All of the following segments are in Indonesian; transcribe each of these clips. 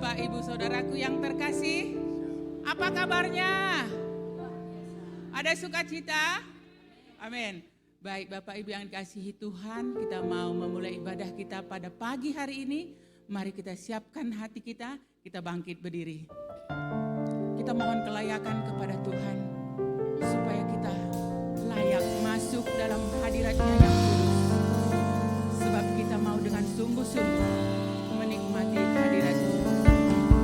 Bapak, Ibu, Saudaraku yang terkasih, apa kabarnya? Ada sukacita? Amin. Baik Bapak Ibu yang dikasihi Tuhan, kita mau memulai ibadah kita pada pagi hari ini. Mari kita siapkan hati kita bangkit berdiri. Kita mohon kelayakan kepada Tuhan, supaya kita layak masuk dalam hadirat-Nya yang kudus. Sebab kita mau dengan sungguh-sungguh menikmati hadirat-Nya.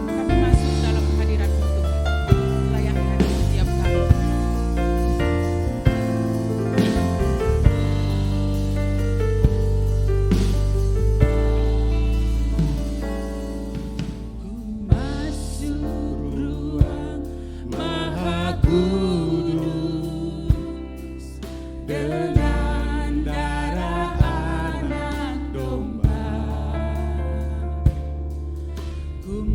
Kami masuk dalam hadirat-Mu Tuhan, layakkan setiap kali. Ku masuk ruang Maha Kudus dengan darah anak domba. Ku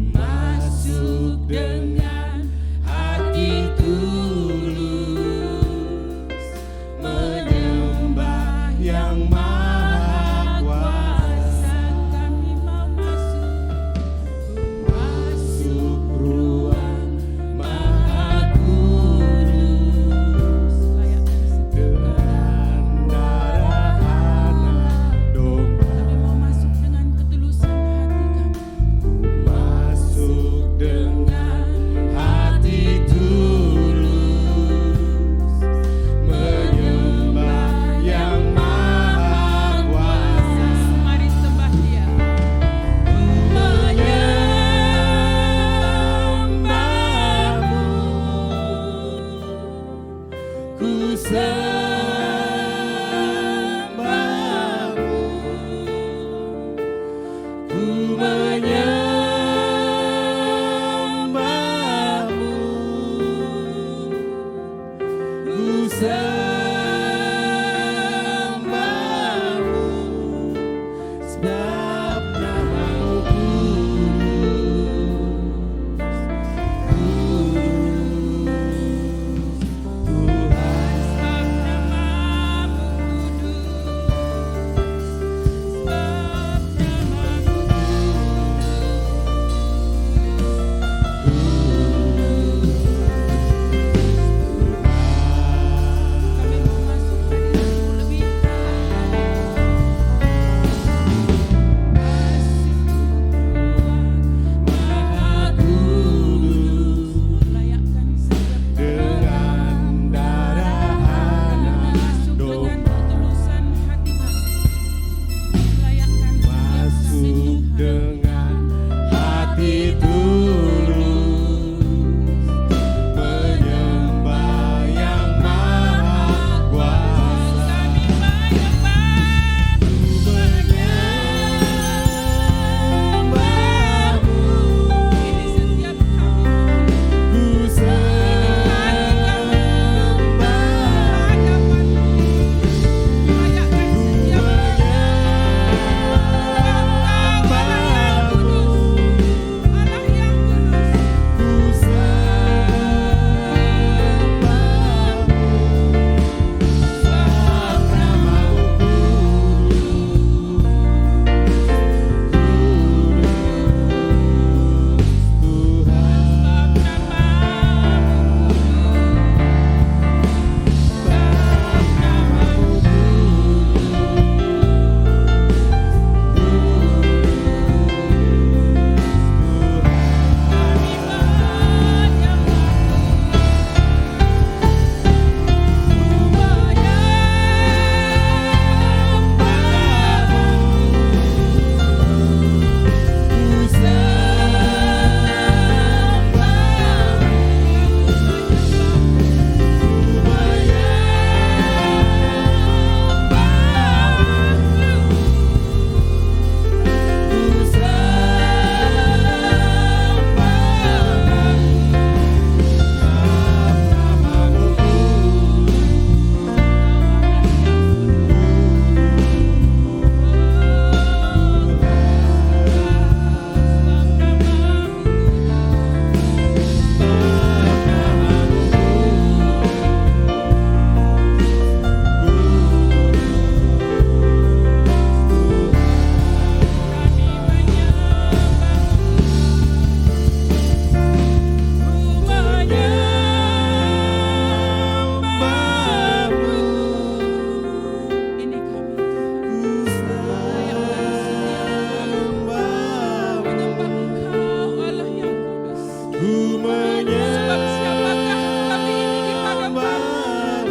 Sebab siapakah kami ini di hadapan-Mu?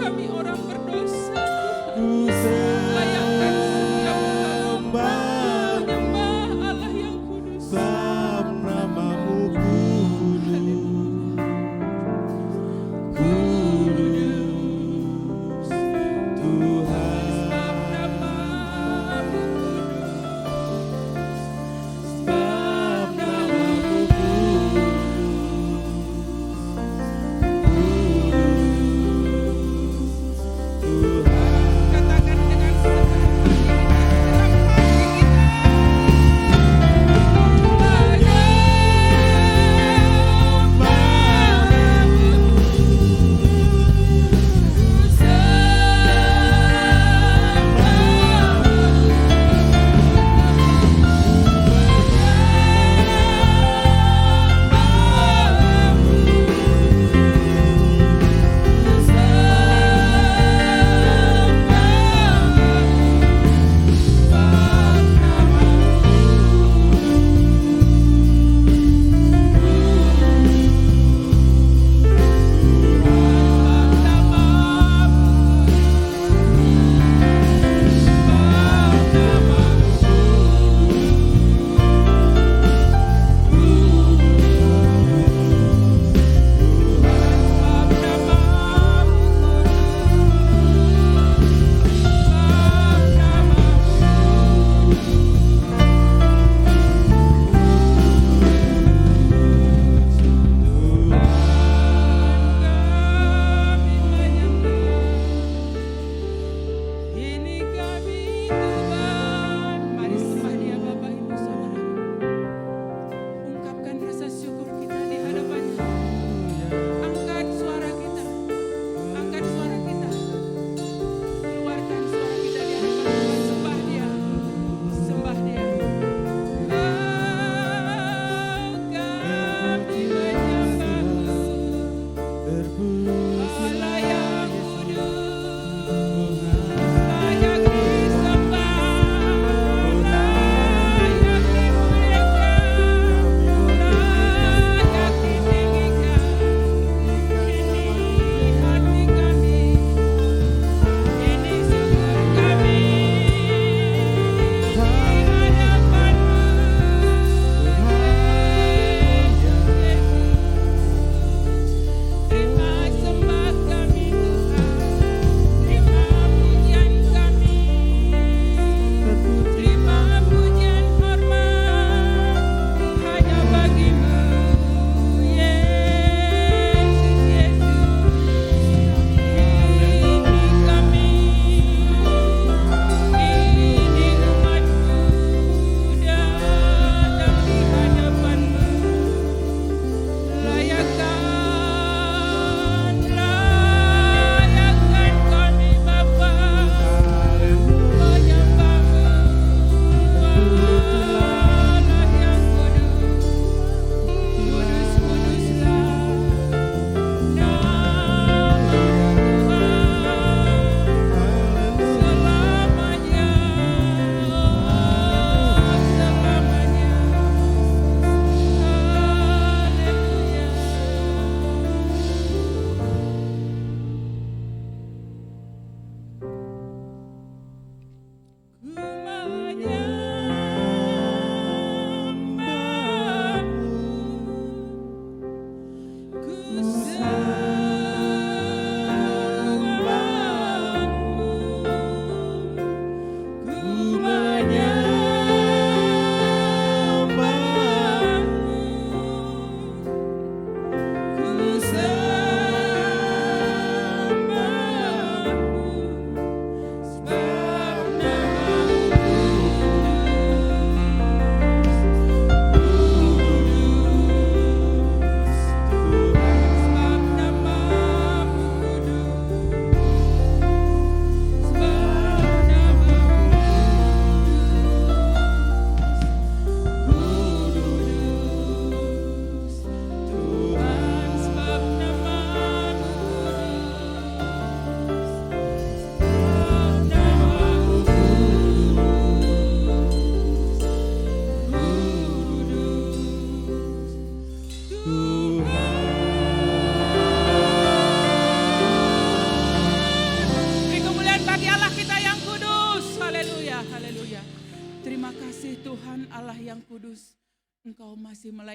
Kami orang berdosa. Layakkan setiap hamba menyembah Allah yang kudus. Namamu kudus, kudus Tuhan. Namamu kudus. Sebab namamu kudus,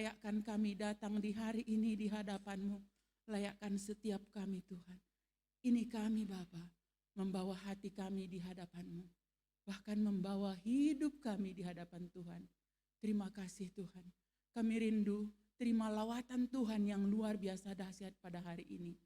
layakkan kami datang di hari ini di hadapan-Mu. Layakkan setiap kami Tuhan. Ini kami Bapa, membawa hati kami di hadapan-Mu. Bahkan membawa hidup kami di hadapan Tuhan. Terima kasih Tuhan. Kami rindu terima lawatan Tuhan yang luar biasa dahsyat pada hari ini.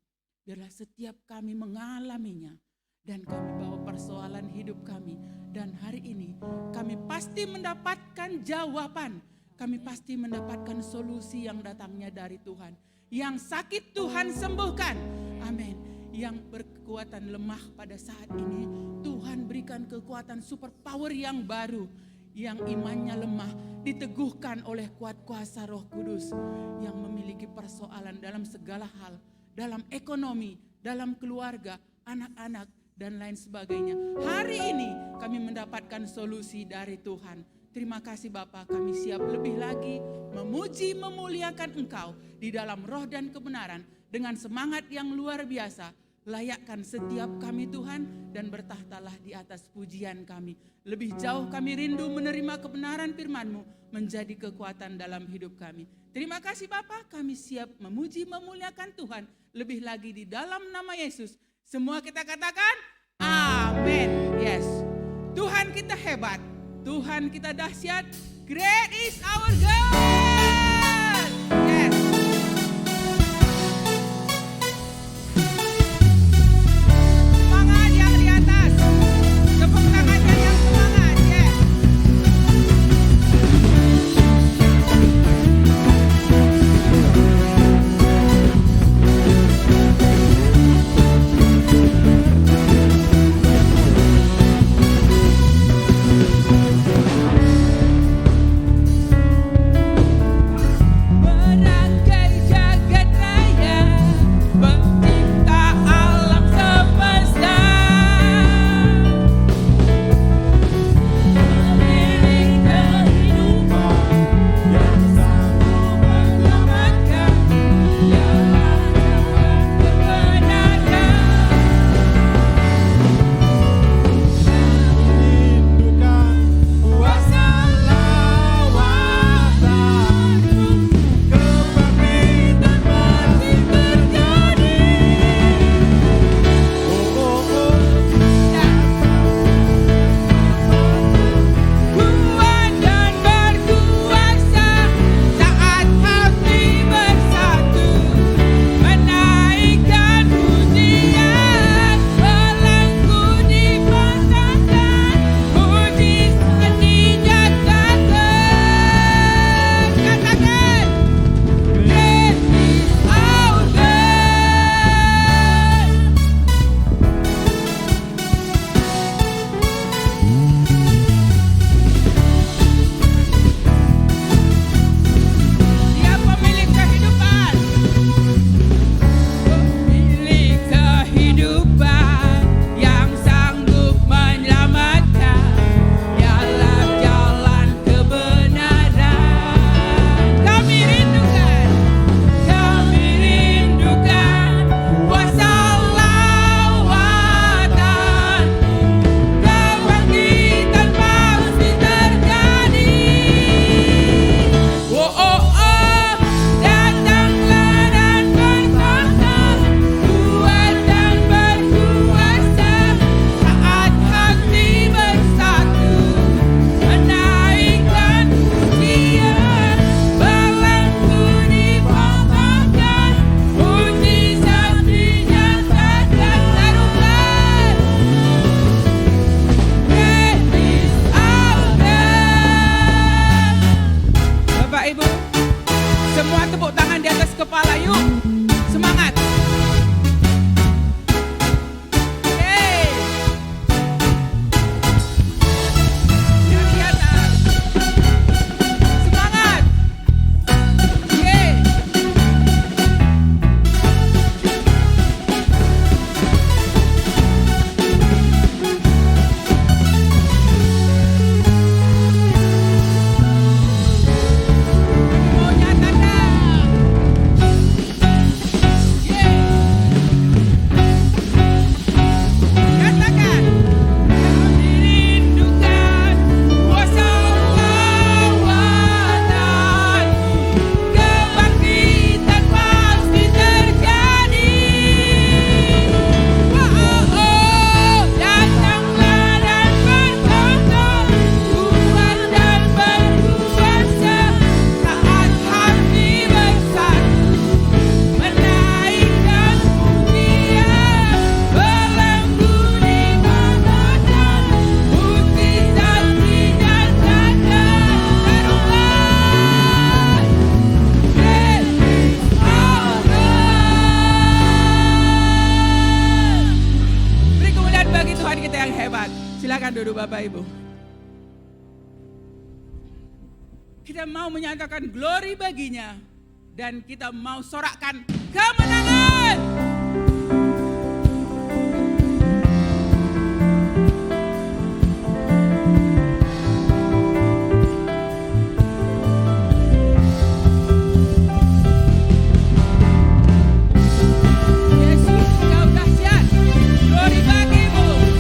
Biarlah setiap kami mengalaminya. Dan kami bawa persoalan hidup kami. Dan hari ini kami pasti mendapatkan jawaban. Kami pasti mendapatkan solusi yang datangnya dari Tuhan. Yang sakit Tuhan sembuhkan. Amin. Yang berkekuatan lemah pada saat ini, Tuhan berikan kekuatan super power yang baru. Yang imannya lemah diteguhkan oleh kuat kuasa Roh Kudus. Yang memiliki persoalan dalam segala hal. Dalam ekonomi, dalam keluarga, anak-anak, dan lain sebagainya. Hari ini kami mendapatkan solusi dari Tuhan. Terima kasih Bapa, kami siap lebih lagi memuji, memuliakan Engkau di dalam roh dan kebenaran dengan semangat yang luar biasa. Layakkan setiap kami Tuhan dan bertahtalah di atas pujian kami. Lebih jauh kami rindu menerima kebenaran firman-Mu menjadi kekuatan dalam hidup kami. Terima kasih Bapa, kami siap memuji, memuliakan Tuhan lebih lagi di dalam nama Yesus. Semua kita katakan, amin. Yes, Tuhan kita hebat, Tuhan kita dahsyat. Great is our God. Yes. Semangat yang di atas, tepuk tangannya yang semangat. Yes. dulu Bapak Ibu. Kita mau menyatakan glory baginya. Dan kita mau sorakkan kemenangan. Yesus, Kau dahsyat. Glory bagimu.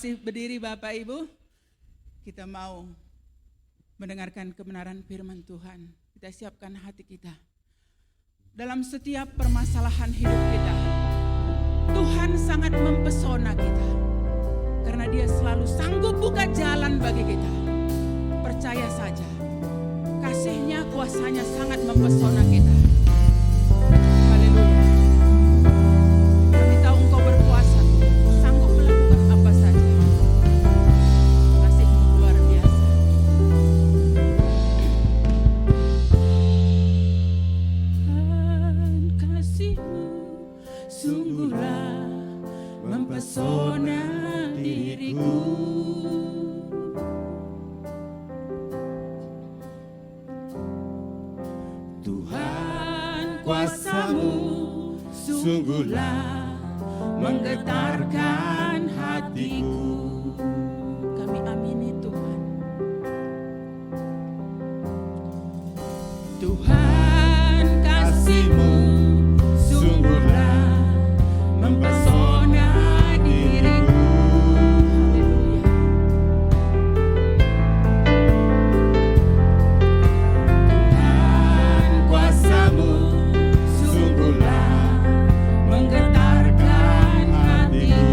masih berdiri Bapak Ibu, kita mau mendengarkan kebenaran firman Tuhan. Kita siapkan hati kita. Dalam setiap permasalahan hidup kita, Tuhan sangat mempesona kita. Karena Dia selalu sanggup buka jalan bagi kita. percaya saja. Kasih-Nya, kuasa-Nya sangat mempesona kita. Haleluya. Kami tahu Engkau berkuasa, sanggup melakukan apa saja. Kasih-Mu luar biasa. Kasih-Mu sungguhlah mempesona diriku. Tuhan, kuasa-Mu sungguhlah menggetarkan hatiku. Kami amini Tuhan. Tuhan, kasih-Mu sungguhlah mempesona diriku. Haleluya. Tuhan, kuasa-Mu sungguhlah menggetarkan hatiku.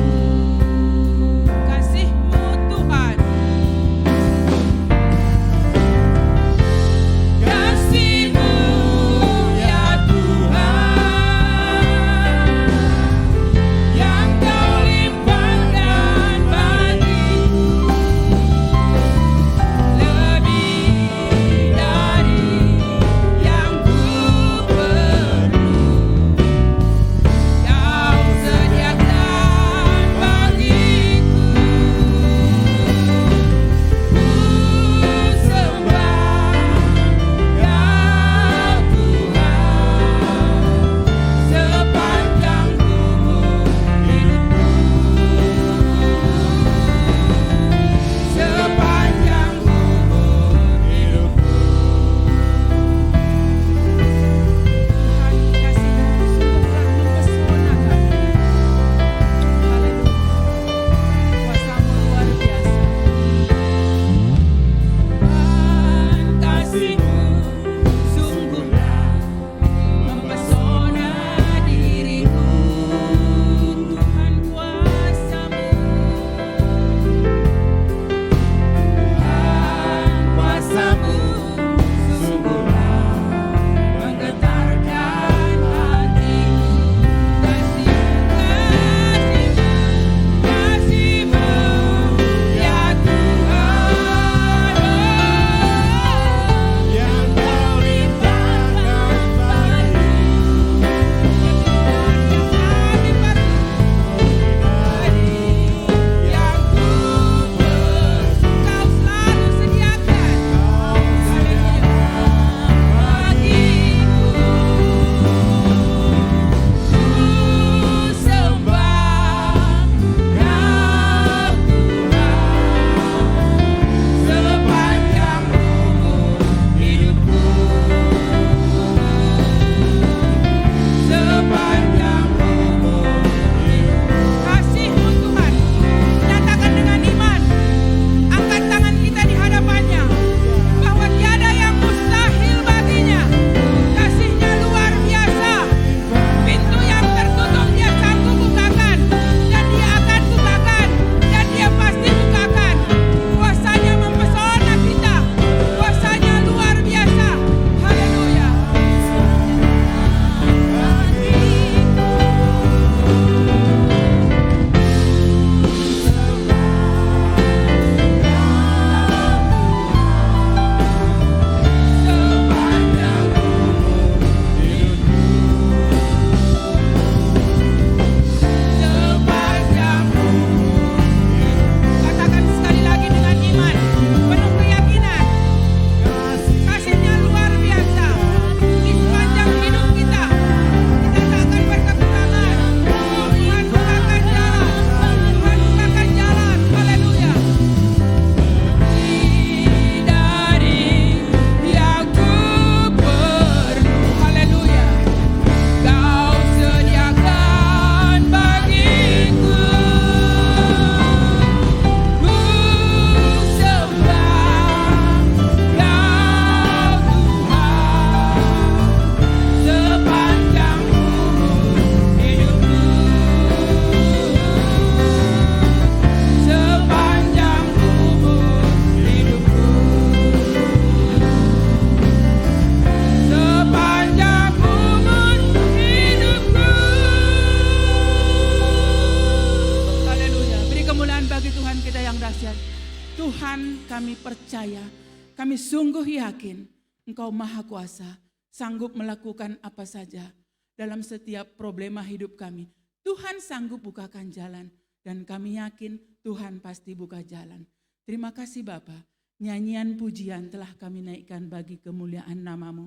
Tuhan, kami percaya, kami sungguh yakin Engkau Maha Kuasa, sanggup melakukan apa saja dalam setiap problema hidup kami. Tuhan sanggup bukakan jalan dan kami yakin Tuhan pasti buka jalan. Terima kasih Bapa, nyanyian pujian telah kami naikkan bagi kemuliaan nama-Mu.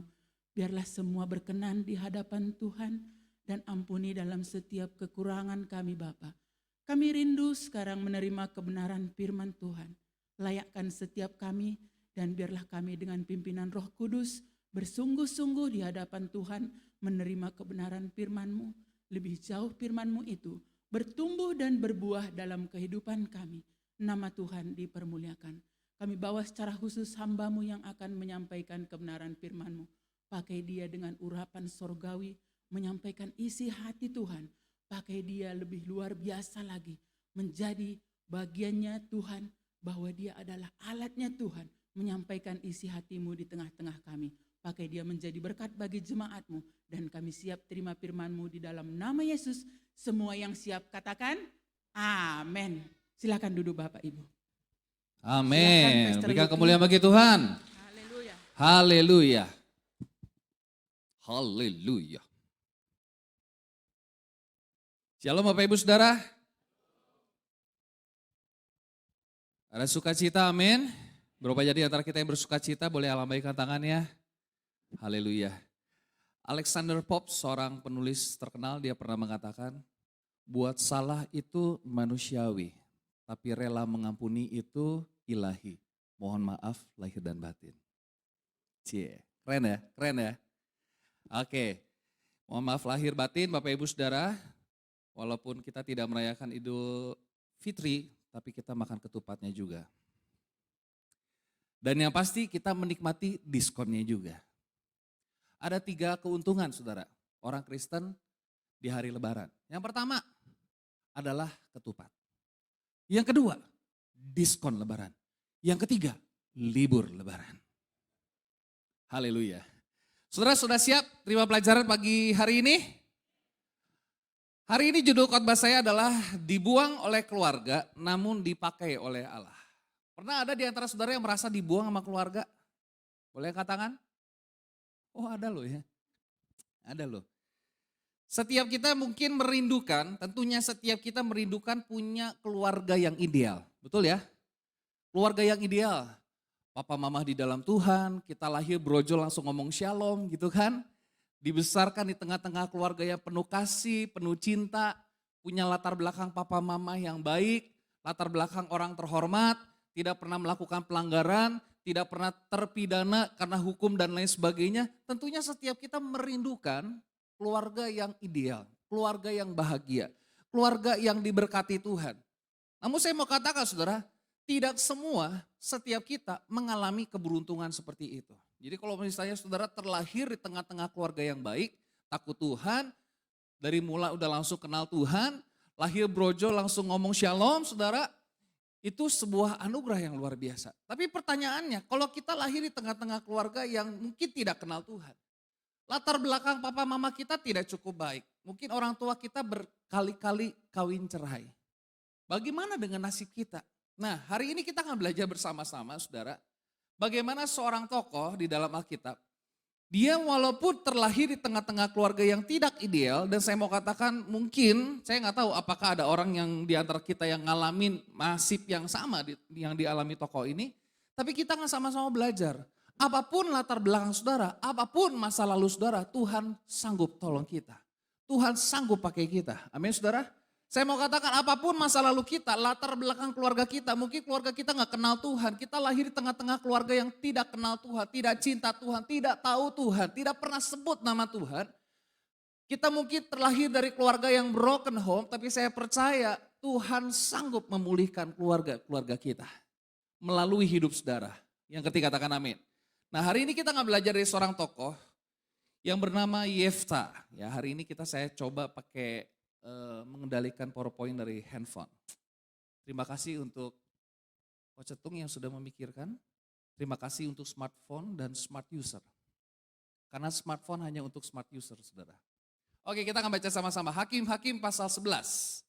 Biarlah semua berkenan di hadapan Tuhan dan ampuni dalam setiap kekurangan kami Bapa. Kami rindu sekarang menerima kebenaran firman Tuhan. Layakkan setiap kami dan biarlah kami dengan pimpinan Roh Kudus bersungguh-sungguh di hadapan Tuhan menerima kebenaran firman-Mu. Lebih jauh firman-Mu itu bertumbuh dan berbuah dalam kehidupan kami. Nama Tuhan dipermuliakan. Kami bawa secara khusus hamba-Mu yang akan menyampaikan kebenaran firman-Mu. Pakai dia dengan urapan sorgawi, menyampaikan isi hati Tuhan. Pakai dia lebih luar biasa lagi, menjadi bagiannya Tuhan, bahwa dia adalah alatnya Tuhan, menyampaikan isi hati-Mu di tengah-tengah kami. Pakai dia menjadi berkat bagi jemaat-Mu, dan kami siap terima firman-Mu di dalam nama Yesus. Semua yang siap katakan, amin. Silakan duduk Bapak Ibu. Amin. Silakan, Berikan Pastor kemuliaan Luki. bagi Tuhan. Haleluya. Haleluya. Haleluya. Shalom Bapak Ibu Saudara. Ada sukacita, amin. Berapa jadi antara kita yang bersukacita, boleh lambaikan tangannya. Haleluya. Alexander Pope, seorang penulis terkenal, dia pernah mengatakan, buat salah itu manusiawi, tapi rela mengampuni itu ilahi. Mohon maaf lahir dan batin. Cie, keren ya, keren ya. Oke, mohon maaf lahir batin Bapak Ibu Saudara, walaupun kita tidak merayakan Idul Fitri, tapi kita makan ketupatnya juga. Dan yang pasti kita menikmati diskonnya juga. Ada 3 keuntungan saudara, orang Kristen di hari Lebaran. Yang pertama adalah ketupat. Yang kedua, diskon Lebaran. Yang ketiga, libur Lebaran. Haleluya. Saudara sudah siap terima pelajaran pagi hari ini? Hari ini judul khotbah saya adalah dibuang oleh keluarga namun dipakai oleh Allah. Pernah ada di antara saudara yang merasa dibuang sama keluarga? Boleh angkat tangan? Oh ada loh ya, ada loh. Setiap kita mungkin merindukan, tentunya setiap kita merindukan punya keluarga yang ideal. Betul ya? Keluarga yang ideal. Papa mama di dalam Tuhan, kita lahir brojol langsung ngomong shalom gitu kan. Dibesarkan di tengah-tengah keluarga yang penuh kasih, penuh cinta, punya latar belakang papa mama yang baik, latar belakang orang terhormat, tidak pernah melakukan pelanggaran, tidak pernah terpidana karena hukum dan lain sebagainya. Tentunya setiap kita merindukan keluarga yang ideal, keluarga yang bahagia, keluarga yang diberkati Tuhan. Namun saya mau katakan saudara, tidak semua setiap kita mengalami keberuntungan seperti itu. Jadi kalau misalnya saudara terlahir di tengah-tengah keluarga yang baik, takut Tuhan, dari mula udah langsung kenal Tuhan, lahir brojol langsung ngomong shalom saudara, itu sebuah anugerah yang luar biasa. Tapi pertanyaannya, kalau kita lahir di tengah-tengah keluarga yang mungkin tidak kenal Tuhan, latar belakang papa mama kita tidak cukup baik, mungkin orang tua kita berkali-kali kawin cerai. Bagaimana dengan nasib kita? Nah hari ini kita akan belajar bersama-sama saudara, bagaimana seorang tokoh di dalam Alkitab, dia walaupun terlahir di tengah-tengah keluarga yang tidak ideal, dan saya mau katakan mungkin, saya nggak tahu apakah ada orang yang di antara kita yang ngalamin nasib yang sama yang dialami tokoh ini, tapi kita akan sama-sama belajar. Apapun latar belakang saudara, apapun masa lalu saudara, Tuhan sanggup tolong kita. Tuhan sanggup pakai kita. Amin saudara. Saya mau katakan apapun masa lalu kita, latar belakang keluarga kita, mungkin keluarga kita nggak kenal Tuhan, kita lahir di tengah-tengah keluarga yang tidak kenal Tuhan, tidak cinta Tuhan, tidak tahu Tuhan, tidak pernah sebut nama Tuhan. Kita mungkin terlahir dari keluarga yang broken home, tapi saya percaya Tuhan sanggup memulihkan keluarga kita melalui hidup saudara. Yang ketiga katakan amin. Nah hari ini kita nggak belajar dari seorang tokoh yang bernama Yefta. Ya hari ini saya coba pakai mengendalikan PowerPoint dari handphone. Terima kasih untuk Coach Cetung yang sudah memikirkan. Terima kasih untuk smartphone dan smart user. Karena smartphone hanya untuk smart user, saudara. Oke, kita akan baca sama-sama. Hakim-Hakim pasal 11.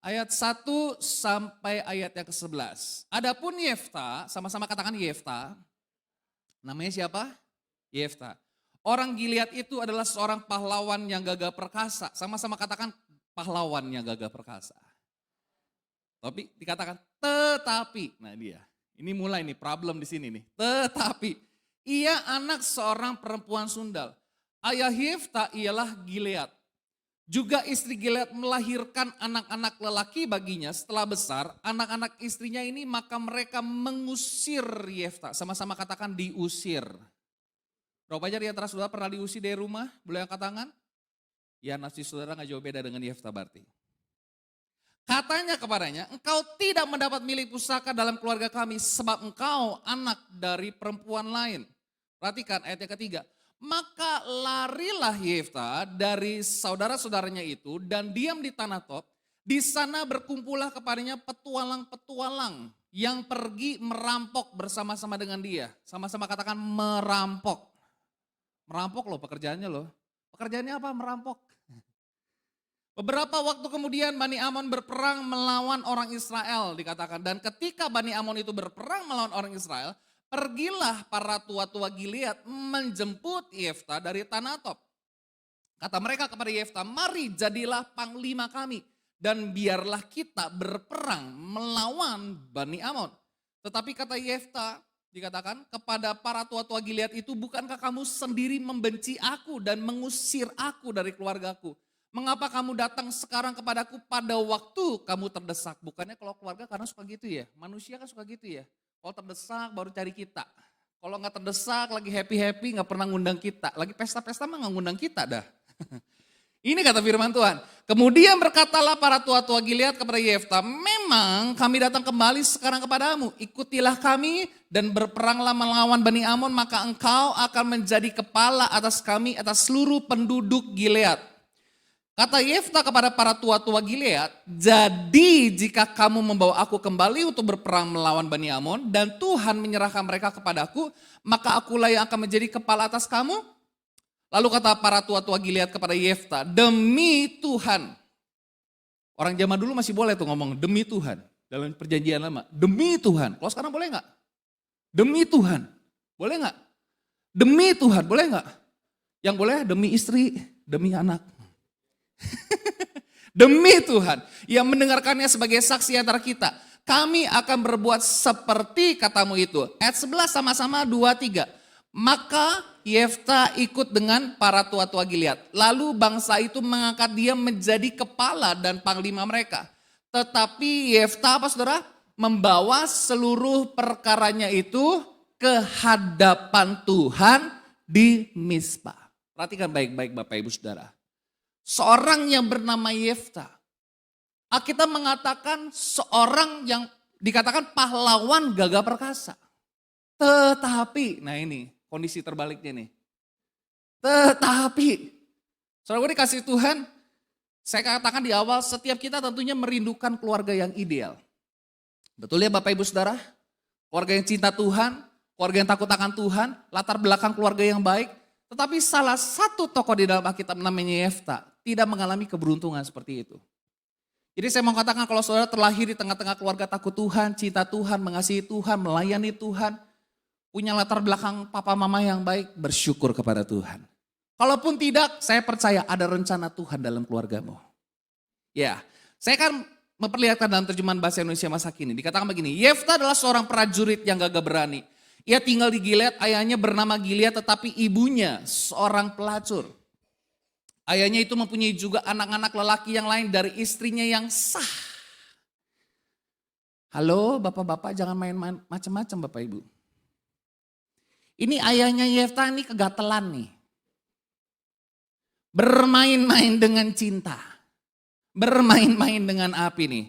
Ayat 1 sampai ayat yang ke-11. Adapun Yefta, sama-sama katakan Yefta. Namanya siapa? Yefta. Orang Gilead itu adalah seorang pahlawan yang gagah perkasa. Sama-sama katakan pahlawan yang gagah perkasa. Tapi dikatakan tetapi, nah dia. Ini mulai nih problem di sini nih. Tetapi ia anak seorang perempuan sundal. Ayah Yefta ialah Gilead. Juga istri Gilead melahirkan anak-anak lelaki baginya. Setelah besar, anak-anak istrinya ini maka mereka mengusir Yefta. Sama-sama katakan diusir. Berapa aja di antara saudara pernah diusir dari rumah? Boleh angkat tangan? Ya, nasi saudara gak jauh beda dengan Yefta berarti. Katanya kepadanya, engkau tidak mendapat milik pusaka dalam keluarga kami sebab engkau anak dari perempuan lain. Perhatikan ayat yang ketiga. Maka larilah Yefta dari saudara-saudaranya itu dan diam di tanah Tob. Di sana berkumpullah kepadanya petualang-petualang yang pergi merampok bersama-sama dengan dia. Sama-sama katakan merampok. Merampok loh pekerjaannya loh. Pekerjaannya apa? Merampok. Beberapa waktu kemudian Bani Amon berperang melawan orang Israel dikatakan. Dan ketika Bani Amon itu berperang melawan orang Israel, pergilah para tua-tua Gilead menjemput Yefta dari tanah Tob. Kata mereka kepada Yefta, mari jadilah panglima kami. Dan biarlah kita berperang melawan Bani Amon. Tetapi kata Yefta, dikatakan kepada para tua-tua Gilead itu, bukankah kamu sendiri membenci aku dan mengusir aku dari keluargaku? Mengapa kamu datang sekarang kepadaku pada waktu kamu terdesak? Bukannya kalau keluarga karena suka gitu ya, manusia kan suka gitu ya. Kalau terdesak baru cari kita. Kalau nggak terdesak lagi happy-happy nggak pernah ngundang kita. Lagi pesta-pesta mah nggak ngundang kita dah. Ini kata firman Tuhan. Kemudian berkatalah para tua-tua Gilead kepada Yefta, memang kami datang kembali sekarang kepadamu. Ikutilah kami dan berperanglah melawan Bani Amon, maka engkau akan menjadi kepala atas kami, atas seluruh penduduk Gilead. Kata Yefta kepada para tua-tua Gilead, jadi jika kamu membawa aku kembali untuk berperang melawan Bani Amon dan Tuhan menyerahkan mereka kepadaku, maka akulah yang akan menjadi kepala atas kamu. Lalu kata para tua-tua Gilead kepada Yefta, demi Tuhan. Orang zaman dulu masih boleh tuh ngomong demi Tuhan. Dalam perjanjian lama, demi Tuhan. Kalau sekarang boleh gak? Demi Tuhan. Boleh gak? Demi Tuhan, boleh gak? Yang boleh demi istri, demi anak. Demi Tuhan yang mendengarkannya sebagai saksi antara kita. Kami akan berbuat seperti katamu itu. Ayat 11 sama-sama 2-3. Maka Yefta ikut dengan para tua-tua Gilead. Lalu bangsa itu mengangkat dia menjadi kepala dan panglima mereka. Tetapi Yefta apa saudara? Membawa seluruh perkaranya itu ke hadapan Tuhan di Mizpah. Perhatikan baik-baik Bapak Ibu Saudara. Seorang yang bernama Yefta. Alkitab mengatakan seorang yang dikatakan pahlawan gagah perkasa. Tetapi, nah ini kondisi terbaliknya nih. Tetapi, saudara gue dikasih Tuhan, saya katakan di awal setiap kita tentunya merindukan keluarga yang ideal. Betul ya Bapak Ibu Saudara? Keluarga yang cinta Tuhan, keluarga yang takut akan Tuhan, latar belakang keluarga yang baik. Tetapi salah satu tokoh di dalam Alkitab namanya Yefta tidak mengalami keberuntungan seperti itu. Jadi saya mau katakan kalau saudara terlahir di tengah-tengah keluarga takut Tuhan, cinta Tuhan, mengasihi Tuhan, melayani Tuhan, punya latar belakang papa mama yang baik, bersyukur kepada Tuhan. Kalaupun tidak, saya percaya ada rencana Tuhan dalam keluargamu. Ya, saya akan memperlihatkan dalam terjemahan bahasa Indonesia masa kini. Dikatakan begini, Yefta adalah seorang prajurit yang gagah berani. Ia tinggal di Gilead, ayahnya bernama Gilead tetapi ibunya seorang pelacur. Ayahnya itu mempunyai juga anak-anak lelaki yang lain dari istrinya yang sah. Halo bapak-bapak jangan main-main macam-macam Bapak Ibu. Ini ayahnya Yefta ini kegatelan nih. Bermain-main dengan cinta. Bermain-main dengan api nih.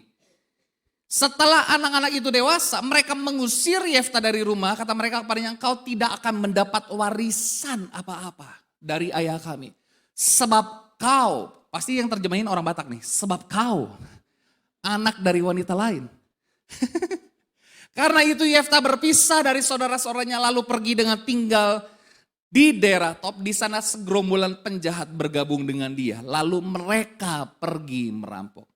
Setelah anak-anak itu dewasa, mereka mengusir Yefta dari rumah. Kata mereka kepadanya, engkau tidak akan mendapat warisan apa-apa dari ayah kami. Sebab kau, pasti yang terjemahin orang Batak nih. Sebab kau anak dari wanita lain. Karena itu Yefta berpisah dari saudara-saudaranya lalu pergi dengan tinggal di daerah Tob. Di sana segerombolan penjahat bergabung dengan dia. Lalu mereka pergi merampok.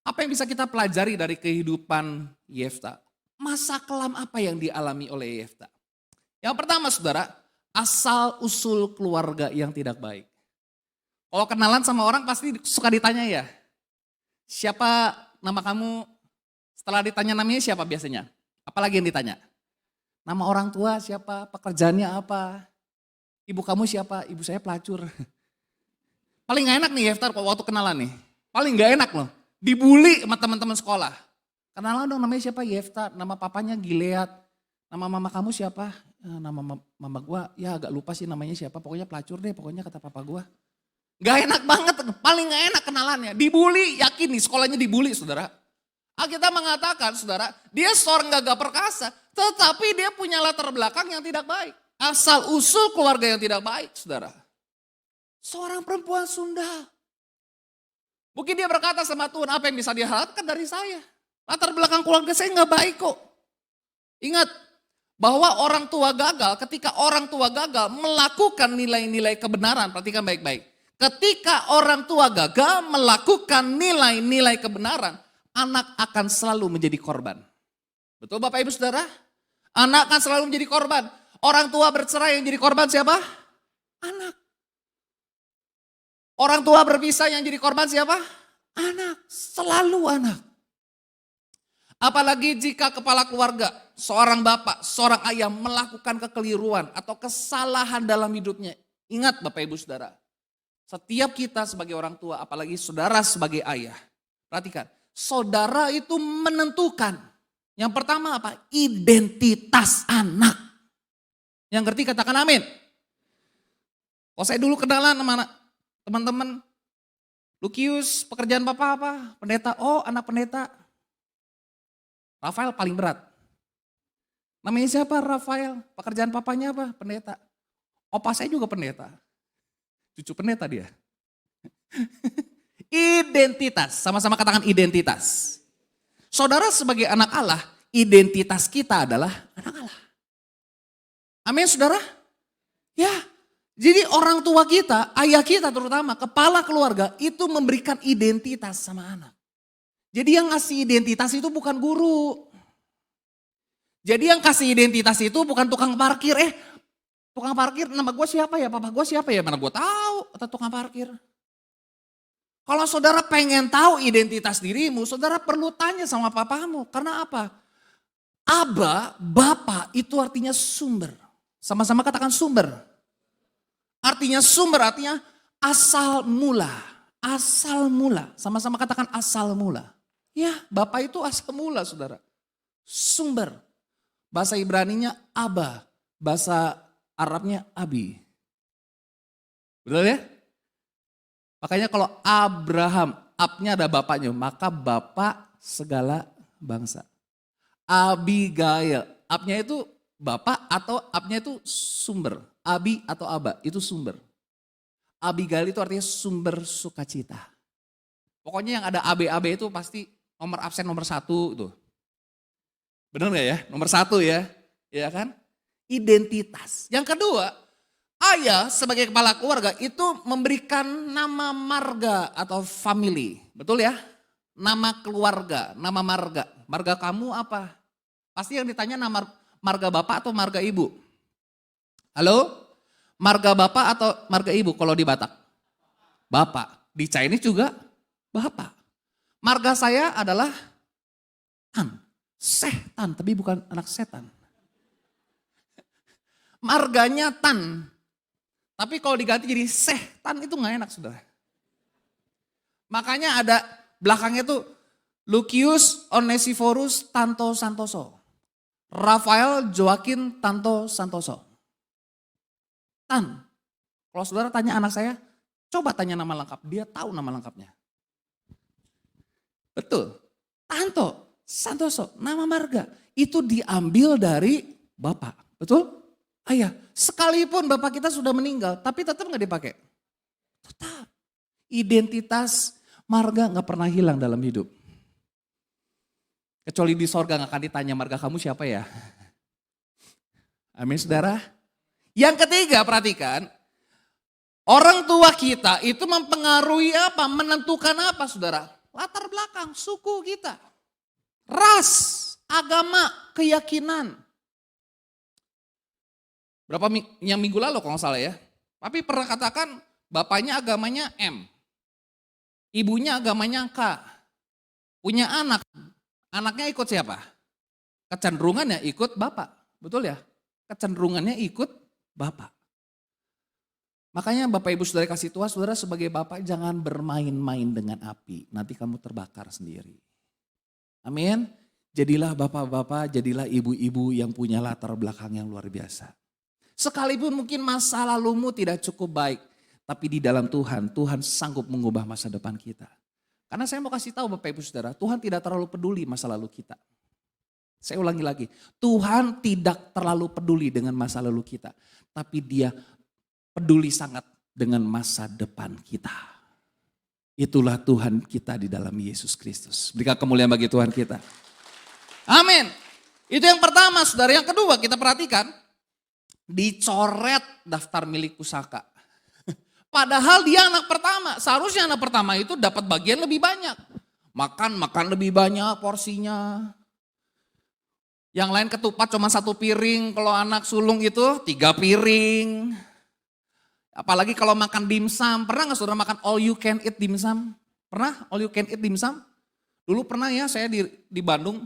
Apa yang bisa kita pelajari dari kehidupan Yefta? Masa kelam apa yang dialami oleh Yefta? Yang pertama saudara, asal usul keluarga yang tidak baik. Kalau kenalan sama orang pasti suka ditanya ya, siapa nama kamu? Setelah ditanya namanya siapa biasanya? Apalagi yang ditanya? Nama orang tua siapa? Pekerjaannya apa? Ibu kamu siapa? Ibu saya pelacur. Paling gak enak nih Yefta waktu kenalan nih. Paling gak enak loh. Dibully sama teman-teman sekolah. Kenalan dong namanya siapa? Yefta. Nama papanya Gilead. Nama mama kamu siapa? Nama mama gua ya agak lupa sih namanya siapa. Pokoknya pelacur deh pokoknya kata papa gua. Gak enak banget. Paling gak enak kenalannya. Dibully. Yakin nih sekolahnya dibully saudara. Alkitab mengatakan saudara. Dia seorang gagah perkasa. Tetapi dia punya latar belakang yang tidak baik. Asal usul keluarga yang tidak baik saudara. Seorang perempuan Sunda. Mungkin dia berkata sama Tuhan, apa yang bisa dia harapkan dari saya? Latar belakang keluarga saya nggak baik kok. Ingat, bahwa orang tua gagal, ketika orang tua gagal melakukan nilai-nilai kebenaran, perhatikan baik-baik. Ketika orang tua gagal melakukan nilai-nilai kebenaran, anak akan selalu menjadi korban. Betul Bapak Ibu Saudara? Anak akan selalu menjadi korban. Orang tua bercerai yang jadi korban siapa? Anak. Orang tua berpisah yang jadi korban siapa? Anak, selalu anak. Apalagi jika kepala keluarga, seorang bapak, seorang ayah melakukan kekeliruan atau kesalahan dalam hidupnya. Ingat Bapak Ibu Saudara, setiap kita sebagai orang tua, apalagi saudara sebagai ayah. Perhatikan, saudara itu menentukan. Yang pertama apa? Identitas anak. Yang ngerti katakan amin. Kalau saya dulu kenalan sama anak. Teman-teman, Lukius pekerjaan papa apa? Pendeta, oh anak pendeta. Rafael paling berat. Namanya siapa Rafael? Pekerjaan papanya apa? Pendeta. Opa saya juga pendeta. Cucu pendeta dia. Identitas, sama-sama katakan identitas. Saudara sebagai anak Allah, identitas kita adalah anak Allah. Amin saudara? Ya. Jadi orang tua kita, ayah kita terutama, kepala keluarga itu memberikan identitas sama anak. Jadi yang ngasih identitas itu bukan guru. Jadi yang kasih identitas itu bukan tukang parkir. Tukang parkir nama gue siapa ya, papa gue siapa ya, mana gue tahu atau tukang parkir. Kalau saudara pengen tahu identitas dirimu, saudara perlu tanya sama papamu. Karena apa? Aba, Bapa itu artinya sumber. Sama-sama katakan sumber. Artinya sumber, artinya asal mula. Asal mula. Sama-sama katakan asal mula. Ya, Bapak itu asal mula saudara. Sumber. Bahasa Ibraninya Aba. Bahasa Arabnya Abi. Betul ya? Makanya kalau Abraham, Abnya ada bapaknya, maka bapak segala bangsa. Abigail, Abnya itu bapak atau Abnya itu sumber. Abi atau Aba itu sumber. Abigail itu artinya sumber sukacita. Pokoknya yang ada AB itu pasti nomor absen nomor 1 itu. Benar gak ya? Nomor 1 ya. Ya kan? Identitas. Yang kedua, ayah sebagai kepala keluarga itu memberikan nama marga atau family. Betul ya? Nama keluarga, nama marga. Marga kamu apa? Pasti yang ditanya nama marga bapak atau marga ibu. Halo? Marga bapak atau marga ibu kalau di Batak? Bapak. Di Chinese juga bapak. Marga saya adalah Tan. Setan, tapi bukan anak setan. Marganya Tan. Tapi kalau diganti jadi Setan itu gak enak saudara. Makanya ada belakangnya tuh Lukius Onesiforus Tanto Santoso. Rafael Joaquin Tanto Santoso. Tan. Kalau saudara tanya anak saya, coba tanya nama lengkap. Dia tahu nama lengkapnya. Betul. Tanto Santoso, nama marga. Itu diambil dari bapak. Betul? Ayah. Sekalipun bapak kita sudah meninggal, tapi tetap gak dipakai. Tetap. Identitas marga gak pernah hilang dalam hidup. Kecuali di sorga gak akan ditanya marga kamu siapa ya. Amin saudara. Yang ketiga perhatikan. Orang tua kita itu mempengaruhi apa? Menentukan apa saudara? Latar belakang. belakang, suku kita, ras, agama, keyakinan. Yang minggu lalu kalau nggak salah ya. Papi pernah katakan bapaknya agamanya M. Ibunya agamanya K. Punya anak. Anaknya ikut siapa? Kecenderungannya ikut bapak. Betul ya? Kecenderungannya ikut bapak. Makanya Bapak Ibu Saudara kasih Tuhan, saudara sebagai bapak jangan bermain-main dengan api. Nanti kamu terbakar sendiri. Amin. Jadilah bapak-bapak, jadilah ibu-ibu yang punya latar belakang yang luar biasa. Sekalipun mungkin masa lalumu tidak cukup baik. Tapi di dalam Tuhan, Tuhan sanggup mengubah masa depan kita. Karena saya mau kasih tahu Bapak Ibu Saudara, Tuhan tidak terlalu peduli masa lalu kita. Saya ulangi lagi, Tuhan tidak terlalu peduli dengan masa lalu kita. Tapi Dia peduli sangat dengan masa depan kita. Itulah Tuhan kita di dalam Yesus Kristus. Berikan kemuliaan bagi Tuhan kita. Amin. Itu yang pertama, saudara. Yang kedua kita perhatikan, dicoret daftar milik pusaka. Padahal dia anak pertama, seharusnya anak pertama itu dapat bagian lebih banyak. Makan lebih banyak porsinya. Yang lain ketupat cuma 1 piring, kalau anak sulung itu 3 piring. Apalagi kalau makan dimsum, pernah gak saudara makan all you can eat dimsum? Pernah all you can eat dimsum? Dulu pernah ya saya di Bandung,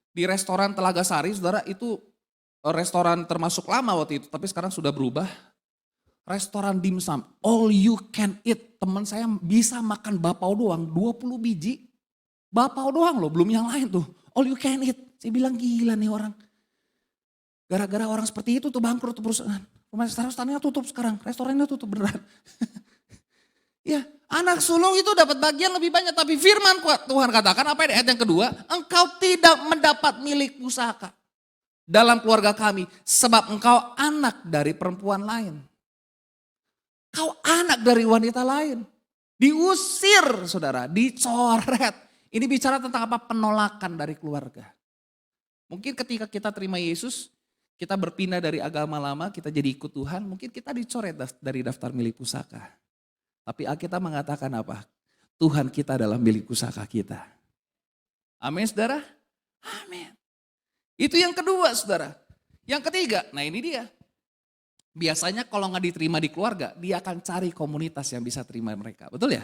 di restoran Telaga Sari, saudara itu restoran termasuk lama waktu itu, tapi sekarang sudah berubah. Restoran dimsum, all you can eat. Teman saya bisa makan bapau doang, 20 biji. Bapau doang loh, belum yang lain tuh. All you can eat. Saya bilang gila nih orang. Gara-gara orang seperti itu tuh bangkrut tuh perusahaan. Restorannya tutup sekarang, restorannya tutup beneran. Ya, anak sulung itu dapat bagian lebih banyak. Tapi firman Tuhan katakan apa di ayat yang kedua, engkau tidak mendapat milik pusaka dalam keluarga kami. Sebab engkau anak dari perempuan lain. Kau anak dari wanita lain. Diusir saudara, dicoret. Ini bicara tentang apa? Penolakan dari keluarga. Mungkin ketika kita terima Yesus, kita berpindah dari agama lama, kita jadi ikut Tuhan, mungkin kita dicoret dari daftar milik pusaka. Tapi Alkitab mengatakan apa? Tuhan kita adalah milik pusaka kita. Amin saudara? Amin. Itu yang kedua saudara. Yang ketiga, nah ini dia. Biasanya kalau nggak diterima di keluarga, dia akan cari komunitas yang bisa terima mereka. Betul ya?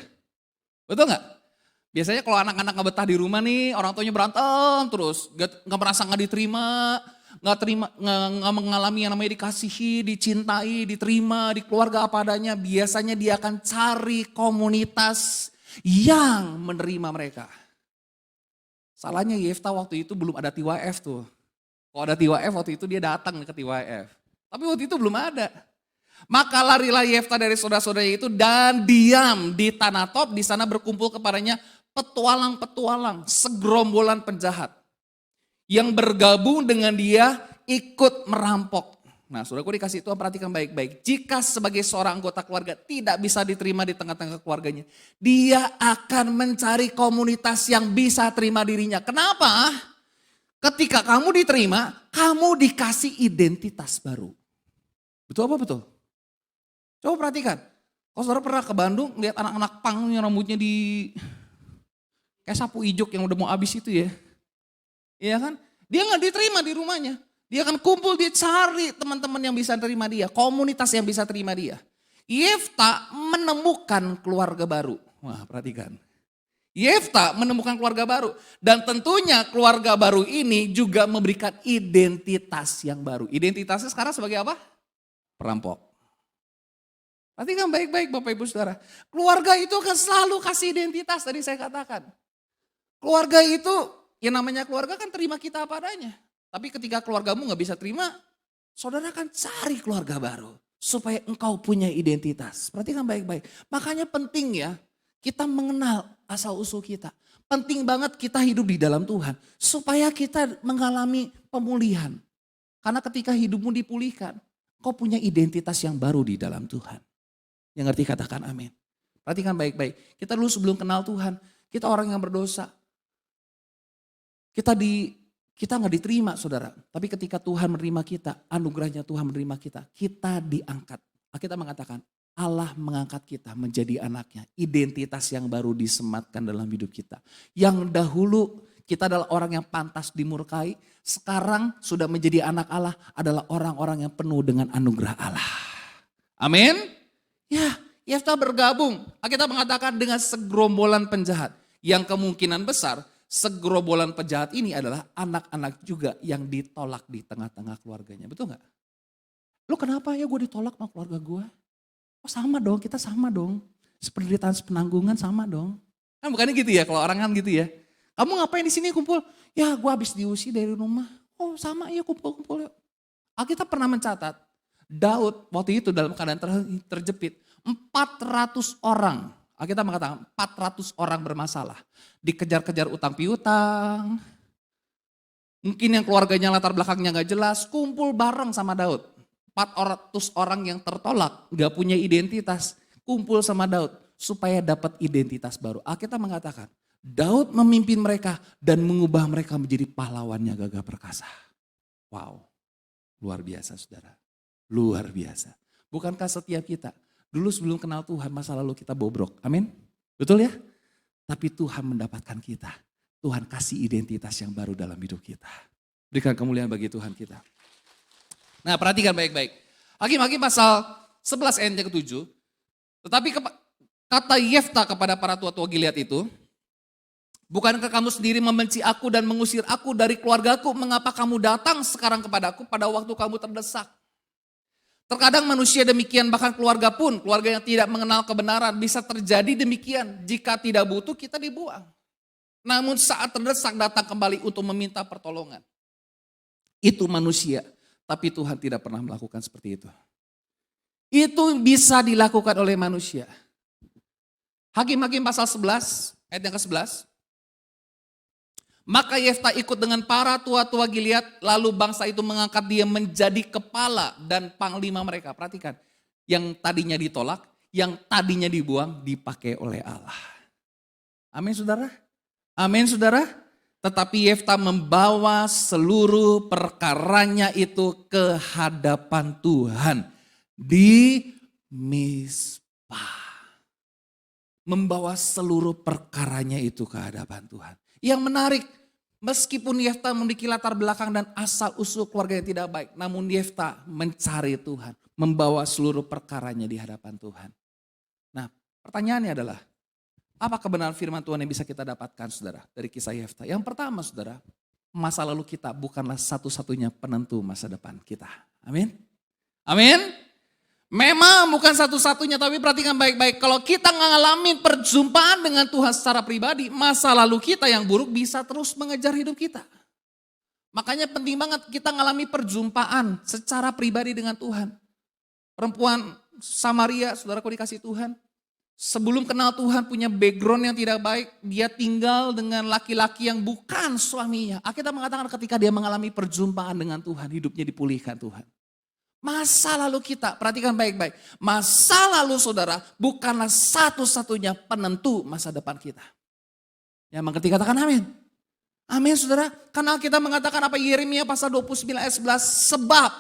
Betul nggak? Biasanya kalau anak-anak nggak betah di rumah nih, orang tuanya berantem terus, nggak merasa nggak diterima, nggak mengalami yang namanya dikasihi, dicintai, diterima di keluarga apa adanya. Biasanya dia akan cari komunitas yang menerima mereka. Salahnya Yefta waktu itu belum ada TYF tuh. Kalau ada TYF waktu itu dia datang ke TYF. Tapi waktu itu belum ada. Maka larilah Yefta dari saudara-saudaranya itu dan diam di tanah Tob. Di sana berkumpul kepadanya petualang-petualang, segerombolan penjahat. Yang bergabung dengan dia ikut merampok. Nah saudaraku dikasih Tuhan perhatikan baik-baik. Jika sebagai seorang anggota keluarga tidak bisa diterima di tengah-tengah keluarganya. Dia akan mencari komunitas yang bisa terima dirinya. Kenapa? Ketika kamu diterima, kamu dikasih identitas baru. Betul apa betul? Coba perhatikan. Kalau saudara pernah ke Bandung, lihat anak-anak pang yang rambutnya kayak sapu ijuk yang udah mau habis itu ya. Iya kan? Dia gak diterima di rumahnya. Dia akan kumpul, dia cari teman-teman yang bisa terima dia. Komunitas yang bisa terima dia. Yefta menemukan keluarga baru. Wah perhatikan. Yefta menemukan keluarga baru. Dan tentunya keluarga baru ini juga memberikan identitas yang baru. Identitasnya sekarang sebagai apa? Perampok. Perhatikan baik-baik Bapak Ibu Saudara. Keluarga itu akan selalu kasih identitas tadi saya katakan. Keluarga itu, yang namanya keluarga kan terima kita apa adanya. Tapi ketika keluargamu gak bisa terima, saudara akan cari keluarga baru. Supaya engkau punya identitas. Perhatikan baik-baik. Makanya penting ya, kita mengenal asal usul kita. Penting banget kita hidup di dalam Tuhan. Supaya kita mengalami pemulihan. Karena ketika hidupmu dipulihkan, kau punya identitas yang baru di dalam Tuhan. Yang ngerti katakan amin. Perhatikan baik-baik. Kita dulu sebelum kenal Tuhan, kita orang yang berdosa. Kita nggak diterima saudara. Tapi ketika Tuhan menerima kita, anugerahnya Tuhan menerima kita, kita diangkat. Kita mengatakan, Allah mengangkat kita menjadi anaknya. Identitas yang baru disematkan dalam hidup kita. Yang dahulu kita adalah orang yang pantas dimurkai. Sekarang sudah menjadi anak Allah adalah orang-orang yang penuh dengan anugerah Allah. Amin. Ya, Yefta bergabung. Kita mengatakan dengan segerombolan penjahat. Yang kemungkinan besar segerombolan penjahat ini adalah anak-anak juga yang ditolak di tengah-tengah keluarganya. Betul gak? Lu kenapa ya gue ditolak sama keluarga gue? Oh sama dong, kita sama dong. Sependeritaan sepenanggungan sama dong. Kan bukannya gitu ya, kalau orang kan gitu ya. Kamu ngapain di sini kumpul? Ya gue habis diusir dari rumah. Oh sama ya kumpul-kumpul yuk. Alkitab pernah mencatat, Daud waktu itu dalam keadaan terjepit. 400 orang, Alkitab mengatakan 400 orang bermasalah. Dikejar-kejar utang piutang. Mungkin yang keluarganya latar belakangnya gak jelas, kumpul bareng sama Daud. 400 orang yang tertolak, gak punya identitas, kumpul sama Daud supaya dapat identitas baru. Alkitab mengatakan, Daud memimpin mereka dan mengubah mereka menjadi pahlawannya gagah perkasa. Wow, luar biasa saudara, luar biasa. Bukankah setiap kita, dulu sebelum kenal Tuhan masa lalu kita bobrok, amin? Betul ya? Tapi Tuhan mendapatkan kita, Tuhan kasih identitas yang baru dalam hidup kita. Berikan kemuliaan bagi Tuhan kita. Nah perhatikan baik-baik. Hakim-Hakim pasal 11 ayat yang ke-7. Tetapi kata Yefta kepada para tua-tua Gilead itu, bukankah kamu sendiri membenci aku dan mengusir aku dari keluargaku? Mengapa kamu datang sekarang kepadaku pada waktu kamu terdesak? Terkadang manusia demikian, bahkan keluarga pun, keluarga yang tidak mengenal kebenaran bisa terjadi demikian. Jika tidak butuh kita dibuang. Namun saat terdesak datang kembali untuk meminta pertolongan. Itu manusia. Tapi Tuhan tidak pernah melakukan seperti itu. Itu bisa dilakukan oleh manusia. Hakim-Hakim pasal 11, ayat yang ke-11. Maka Yefta ikut dengan para tua-tua Gilead, lalu bangsa itu mengangkat dia menjadi kepala dan panglima mereka. Perhatikan, yang tadinya ditolak, yang tadinya dibuang, dipakai oleh Allah. Amin saudara? Amin saudara? Tetapi Yefta membawa seluruh perkaranya itu ke hadapan Tuhan di Mizpah. Membawa seluruh perkaranya itu ke hadapan Tuhan. Yang menarik, meskipun Yefta memiliki latar belakang dan asal usul keluarga yang tidak baik, namun Yefta mencari Tuhan, membawa seluruh perkaranya di hadapan Tuhan. Nah, pertanyaannya adalah, apa kebenaran firman Tuhan yang bisa kita dapatkan saudara dari kisah Yefta? Yang pertama saudara, masa lalu kita bukanlah satu-satunya penentu masa depan kita. Amin. Amin. Memang bukan satu-satunya, tapi perhatikan baik-baik. Kalau kita ngalamin perjumpaan dengan Tuhan secara pribadi, masa lalu kita yang buruk bisa terus mengejar hidup kita. Makanya penting banget kita ngalami perjumpaan secara pribadi dengan Tuhan. Perempuan Samaria, saudaraku dikasih Tuhan. Sebelum kenal Tuhan punya background yang tidak baik, dia tinggal dengan laki-laki yang bukan suaminya. Alkitab mengatakan ketika dia mengalami perjumpaan dengan Tuhan, hidupnya dipulihkan Tuhan. Masa lalu kita, perhatikan baik-baik. Masa lalu saudara bukanlah satu-satunya penentu masa depan kita. Yang mengerti katakan amin. Amin saudara. Karena kita mengatakan apa Yeremia pasal 29 ayat 11. Sebab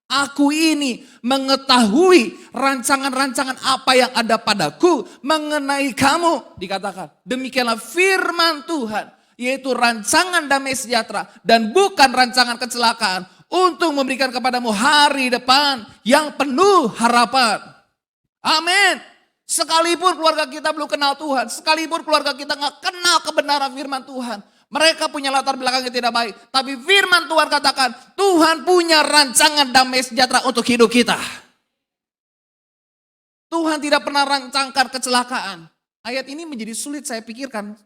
aku ini mengetahui rancangan-rancangan apa yang ada padaku mengenai kamu. Dikatakan demikianlah firman Tuhan. Yaitu rancangan damai sejahtera dan bukan rancangan kecelakaan. Untuk memberikan kepadamu hari depan yang penuh harapan. Amin. Sekalipun keluarga kita belum kenal Tuhan. Sekalipun keluarga kita gak kenal kebenaran firman Tuhan. Mereka punya latar belakang yang tidak baik. Tapi firman Tuhan katakan, Tuhan punya rancangan damai sejahtera untuk hidup kita. Tuhan tidak pernah rancangkan kecelakaan. Ayat ini menjadi sulit saya pikirkan.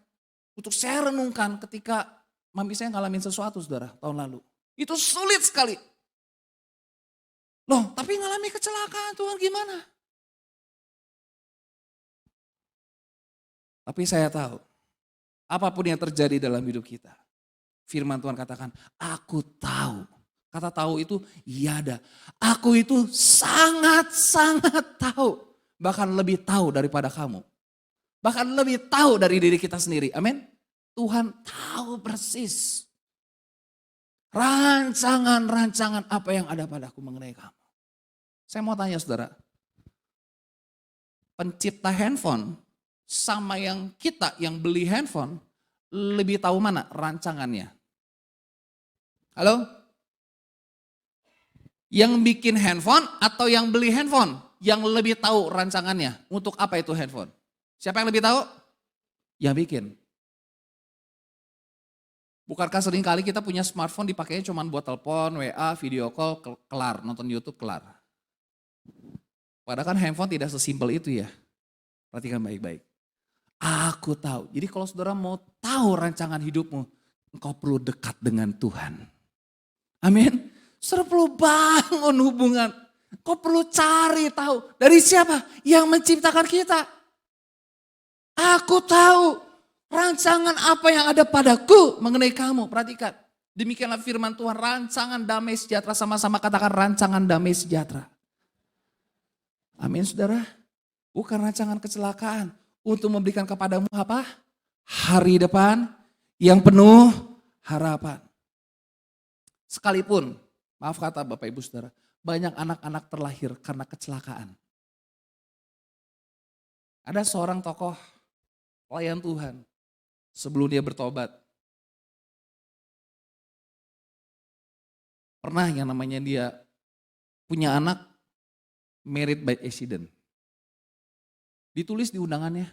Untuk saya renungkan ketika mami saya ngalamin sesuatu saudara tahun lalu. Itu sulit sekali. Loh, tapi ngalami kecelakaan Tuhan gimana? Tapi saya tahu, apapun yang terjadi dalam hidup kita, firman Tuhan katakan, aku tahu. Kata tahu itu, iya ada. Aku itu sangat-sangat tahu. Bahkan lebih tahu daripada kamu. Bahkan lebih tahu dari diri kita sendiri. Amin. Tuhan tahu persis. Rancangan-rancangan apa yang ada padaku mengenai kamu. Saya mau tanya saudara. pencipta handphone sama yang kita yang beli handphone lebih tahu mana rancangannya? Halo? Yang bikin handphone atau yang beli handphone? Yang lebih tahu rancangannya. Untuk apa itu handphone? Siapa yang lebih tahu? Yang bikin. Bukankah seringkali kita punya smartphone dipakainya cuma buat telepon, WA, video call, kelar. Nonton YouTube, kelar. Padahal kan handphone tidak sesimpel itu ya. Perhatikan baik-baik. Aku tahu. Jadi kalau saudara mau tahu rancangan hidupmu, engkau perlu dekat dengan Tuhan. Amin. Saudara perlu bangun hubungan. Kau perlu cari tahu dari siapa yang menciptakan kita. Aku tahu rancangan apa yang ada padaku mengenai kamu. Perhatikan. Demikianlah firman Tuhan, rancangan damai sejahtera. Sama-sama katakan rancangan damai sejahtera. Amin saudara. Bukan rancangan kecelakaan. Untuk memberikan kepadamu apa? Hari depan yang penuh harapan. Sekalipun, maaf kata Bapak Ibu Saudara, banyak anak-anak terlahir karena kecelakaan. Ada seorang tokoh pelayan Tuhan sebelum dia bertobat. Pernah yang namanya dia punya anak married by accident. Ditulis di undangannya.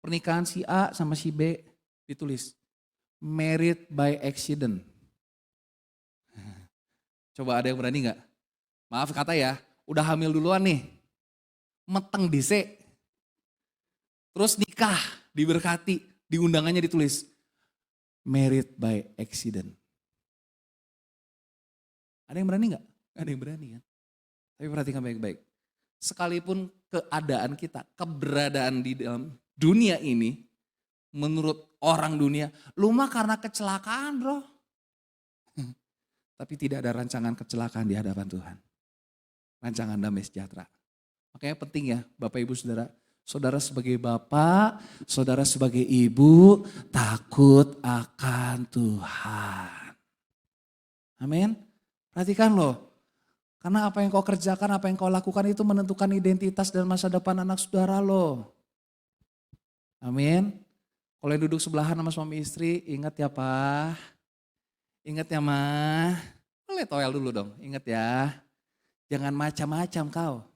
Pernikahan si A sama si B ditulis married by accident. Coba ada yang berani gak? Maaf kata ya, udah hamil duluan nih. Meteng DC. Terus nikah, diberkati, di undangannya ditulis married by accident. Ada yang berani gak? Ada yang berani kan? Tapi perhatikan baik-baik. Sekalipun keadaan kita, keberadaan di dalam dunia ini, menurut orang dunia, lu mah karena kecelakaan bro. Tapi tidak ada rancangan kecelakaan di hadapan Tuhan. Rancangan damai sejahtera. Makanya penting ya Bapak Ibu Saudara. Saudara sebagai bapak, saudara sebagai ibu, takut akan Tuhan. Amin. Perhatikan loh. Karena apa yang kau kerjakan, apa yang kau lakukan itu menentukan identitas dan masa depan anak saudara loh. Amin. Kalau yang duduk sebelahan sama suami istri, ingat ya Pak. Ingat ya Ma. Boleh toel dulu dong, ingat ya. Jangan macam-macam kau.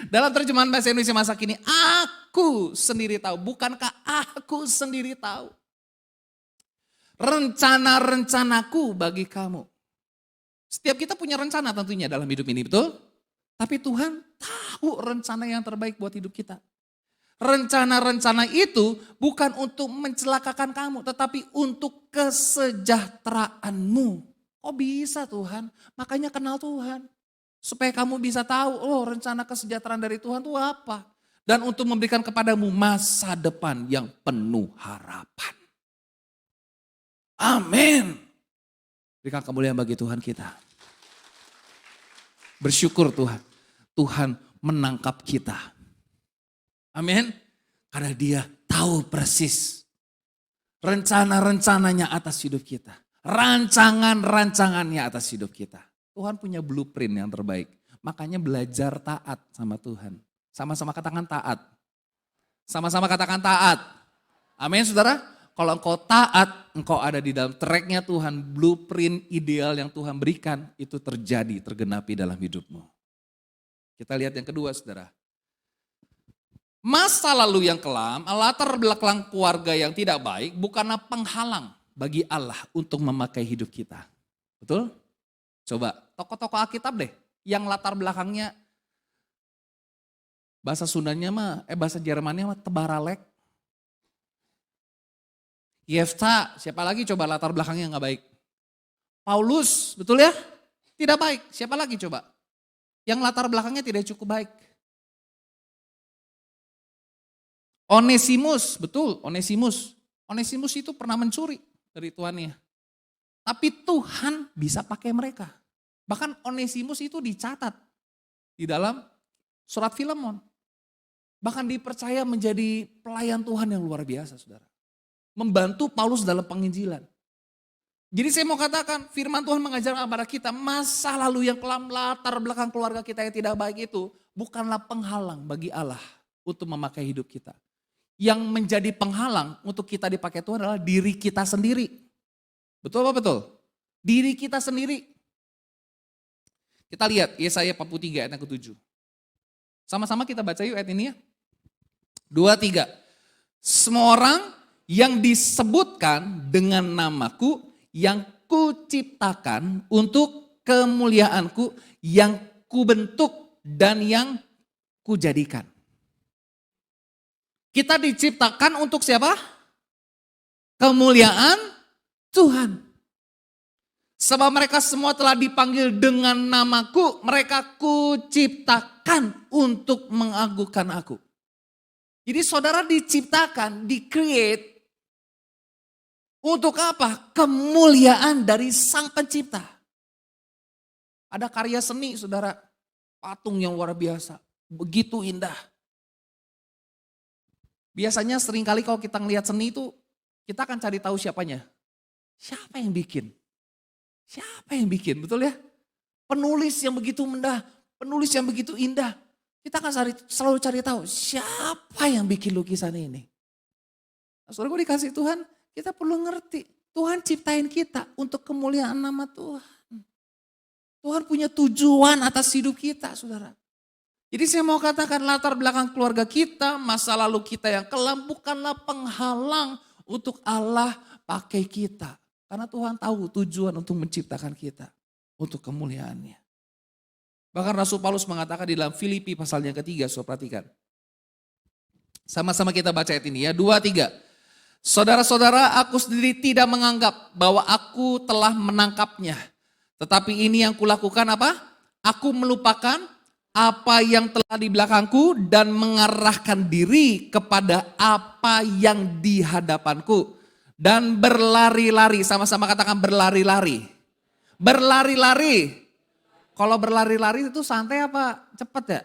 Dalam terjemahan bahasa Indonesia masa kini, aku sendiri tahu. Bukankah aku sendiri tahu? Rencana-rencanaku bagi kamu. Setiap kita punya rencana tentunya dalam hidup ini, betul? Tapi Tuhan tahu rencana yang terbaik buat hidup kita. Rencana-rencana itu bukan untuk mencelakakan kamu, tetapi untuk kesejahteraanmu. Kok bisa Tuhan? Makanya kenal Tuhan. Supaya kamu bisa tahu, oh rencana kesejahteraan dari Tuhan itu apa. Dan untuk memberikan kepadamu masa depan yang penuh harapan. Amin. Berikan kemuliaan bagi Tuhan kita. Bersyukur Tuhan. Tuhan menangkap kita. Amin. Karena dia tahu persis rencana-rencananya atas hidup kita. Rancangan-rancangannya atas hidup kita. Tuhan punya blueprint yang terbaik. Makanya belajar taat sama Tuhan. Sama-sama katakan taat. Sama-sama katakan taat. Amin saudara. Kalau engkau taat, engkau ada di dalam tracknya Tuhan. Blueprint ideal yang Tuhan berikan itu terjadi, tergenapi dalam hidupmu. Kita lihat yang kedua saudara. Masa lalu yang kelam, latar belakang keluarga yang tidak baik bukanlah penghalang bagi Allah untuk memakai hidup kita. Betul? Coba tokoh-tokoh Alkitab deh yang latar belakangnya bahasa Sundanya bahasa Jermannya tebaralek. Yefta, siapa lagi coba latar belakangnya nggak baik? Paulus, betul ya? Tidak baik. Siapa lagi coba? Yang latar belakangnya tidak cukup baik. Onesimus, betul Onesimus. Onesimus itu pernah mencuri dari tuannya. Tapi Tuhan bisa pakai mereka. Bahkan Onesimus itu dicatat di dalam surat Filemon. Bahkan dipercaya menjadi pelayan Tuhan yang luar biasa saudara. Membantu Paulus dalam penginjilan. Jadi saya mau katakan firman Tuhan mengajarkan kepada kita masa lalu yang kelam, latar belakang keluarga kita yang tidak baik itu bukanlah penghalang bagi Allah untuk memakai hidup kita. Yang menjadi penghalang untuk kita dipakai Tuhan adalah diri kita sendiri. Betul apa betul? Diri kita sendiri. Kita lihat Yesaya 43 ayat yang ke-7. Sama-sama kita baca yuk ayat ini ya. 2, 3. Semua orang yang disebutkan dengan namaku yang kuciptakan untuk kemuliaanku yang kubentuk dan yang kujadikan. Kita diciptakan untuk siapa? Kemuliaan Tuhan. Sebab mereka semua telah dipanggil dengan namaku, mereka kuciptakan untuk mengagungkan aku. Jadi saudara diciptakan, di-create untuk apa? Kemuliaan dari Sang Pencipta. Ada karya seni saudara, patung yang luar biasa, begitu indah. Biasanya seringkali kalau kita ngelihat seni itu, kita akan cari tahu siapanya. Siapa yang bikin? Siapa yang bikin, betul ya? Penulis yang begitu mendah, penulis yang begitu indah. Kita akan selalu cari tahu siapa yang bikin lukisan ini. Nah, saudara dikasih Tuhan, kita perlu ngerti. Tuhan ciptain kita untuk kemuliaan nama Tuhan. Tuhan punya tujuan atas hidup kita, saudara. Jadi saya mau katakan latar belakang keluarga kita, masa lalu kita yang kelam bukanlah penghalang untuk Allah pakai kita. Karena Tuhan tahu tujuan untuk menciptakan kita, untuk kemuliaannya. Bahkan Rasul Paulus mengatakan di dalam Filipi pasal yang ketiga, saudara perhatikan. Sama-sama kita baca ayat ini ya, 2, 3. Saudara-saudara, aku sendiri tidak menganggap bahwa aku telah menangkapnya. Tetapi ini yang kulakukan apa? Aku melupakan apa yang telah di belakangku dan mengarahkan diri kepada apa yang di hadapanku. Dan berlari-lari, sama-sama katakan berlari-lari. Berlari-lari. Kalau berlari-lari itu santai apa cepat ya?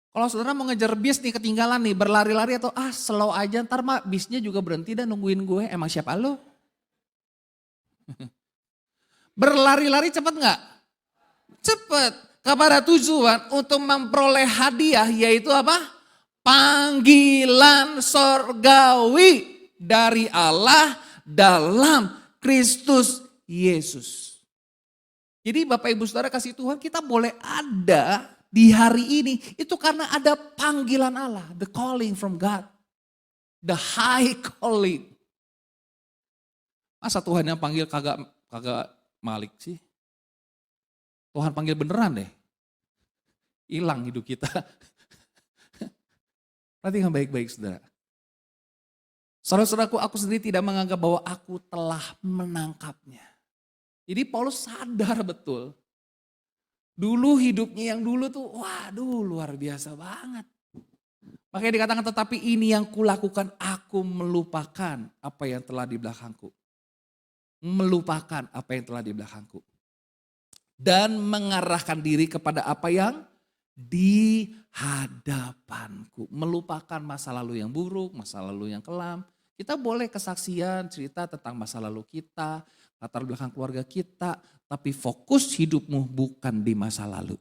Kalau saudara mau ngejar bis nih ketinggalan nih, berlari-lari atau slow aja ntar mah bisnya juga berhenti dan nungguin gue, emang siapa lo? Berlari-lari cepat nggak? Cepat. Kepada tujuan untuk memperoleh hadiah yaitu apa? Panggilan sorgawi dari Allah dalam Kristus Yesus. Jadi Bapak Ibu Saudara kasih Tuhan, kita boleh ada di hari ini itu karena ada panggilan Allah, the calling from God. The high calling. Masa Tuhan yang panggil kagak malik sih? Tuhan panggil beneran deh. Hilang hidup kita. Perhatikan baik-baik saudara. Saudara-saudaraku, aku sendiri tidak menganggap bahwa aku telah menangkapnya. Jadi Paulus sadar betul. Dulu hidupnya yang dulu tuh, waduh luar biasa banget. Makanya dikatakan tetapi ini yang kulakukan, aku melupakan apa yang telah di belakangku. Melupakan apa yang telah di belakangku. Dan mengarahkan diri kepada apa yang di hadapanku. Melupakan masa lalu yang buruk, masa lalu yang kelam. Kita boleh kesaksian, cerita tentang masa lalu kita, latar belakang keluarga kita, tapi fokus hidupmu bukan di masa lalu.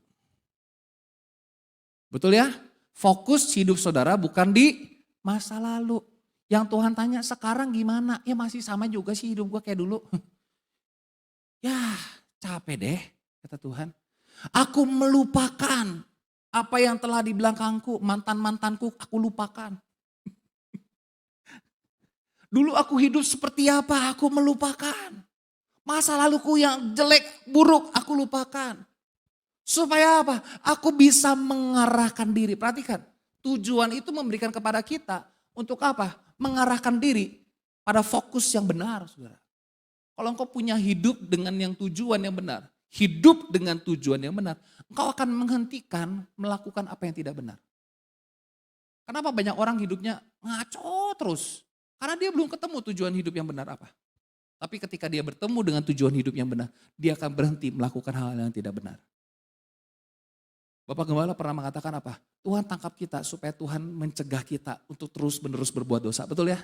Betul ya? Fokus hidup saudara bukan di masa lalu. Yang Tuhan tanya sekarang gimana? Ya masih sama juga sih hidup gue kayak dulu. Ya capek deh kata Tuhan. Aku melupakan apa yang telah di belakangku, mantan-mantanku aku lupakan. Dulu aku hidup seperti apa, aku melupakan. Masa laluku yang jelek, buruk, aku lupakan. Supaya apa? Aku bisa mengarahkan diri. Perhatikan, tujuan itu memberikan kepada kita untuk apa? Mengarahkan diri pada fokus yang benar, saudara. Kalau engkau punya hidup dengan yang tujuan yang benar, hidup dengan tujuan yang benar, engkau akan menghentikan melakukan apa yang tidak benar. Kenapa banyak orang hidupnya ngaco terus? Karena dia belum ketemu tujuan hidup yang benar apa. Tapi ketika dia bertemu dengan tujuan hidup yang benar, dia akan berhenti melakukan hal yang tidak benar. Bapak Gembala pernah mengatakan apa? Tuhan tangkap kita supaya Tuhan mencegah kita untuk terus-menerus berbuat dosa. Betul ya?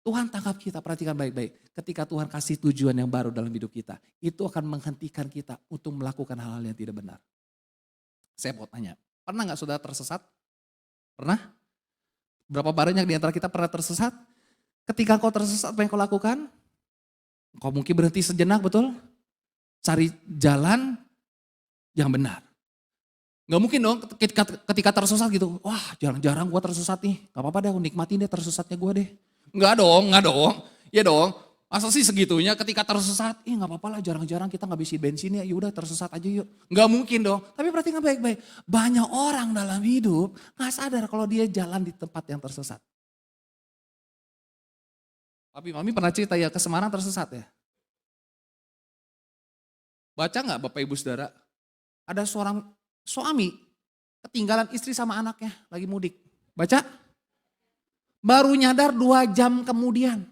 Tuhan tangkap kita, perhatikan baik-baik. Ketika Tuhan kasih tujuan yang baru dalam hidup kita, itu akan menghentikan kita untuk melakukan hal-hal yang tidak benar. Saya mau tanya, pernah gak saudara tersesat? Pernah? Berapa banyak di antara kita pernah tersesat? Ketika kau tersesat, apa yang kau lakukan? Kau mungkin berhenti sejenak, betul? Cari jalan yang benar. Gak mungkin dong ketika tersesat gitu, wah jarang-jarang gue tersesat nih. Gak apa-apa deh, nikmatin deh tersesatnya gue deh. Enggak dong. Ya dong. Masa sih segitunya ketika tersesat, gak apa-apa lah jarang-jarang kita ngabisin bensin ya, yaudah tersesat aja yuk. Gak mungkin dong. Tapi perhatikan baik-baik. Banyak orang dalam hidup gak sadar kalau dia jalan di tempat yang tersesat. Papi mami pernah cerita ya ke Semarang tersesat ya. Baca gak Bapak Ibu Saudara? Ada seorang suami ketinggalan istri sama anaknya lagi mudik. Baca? Baru nyadar 2 jam kemudian.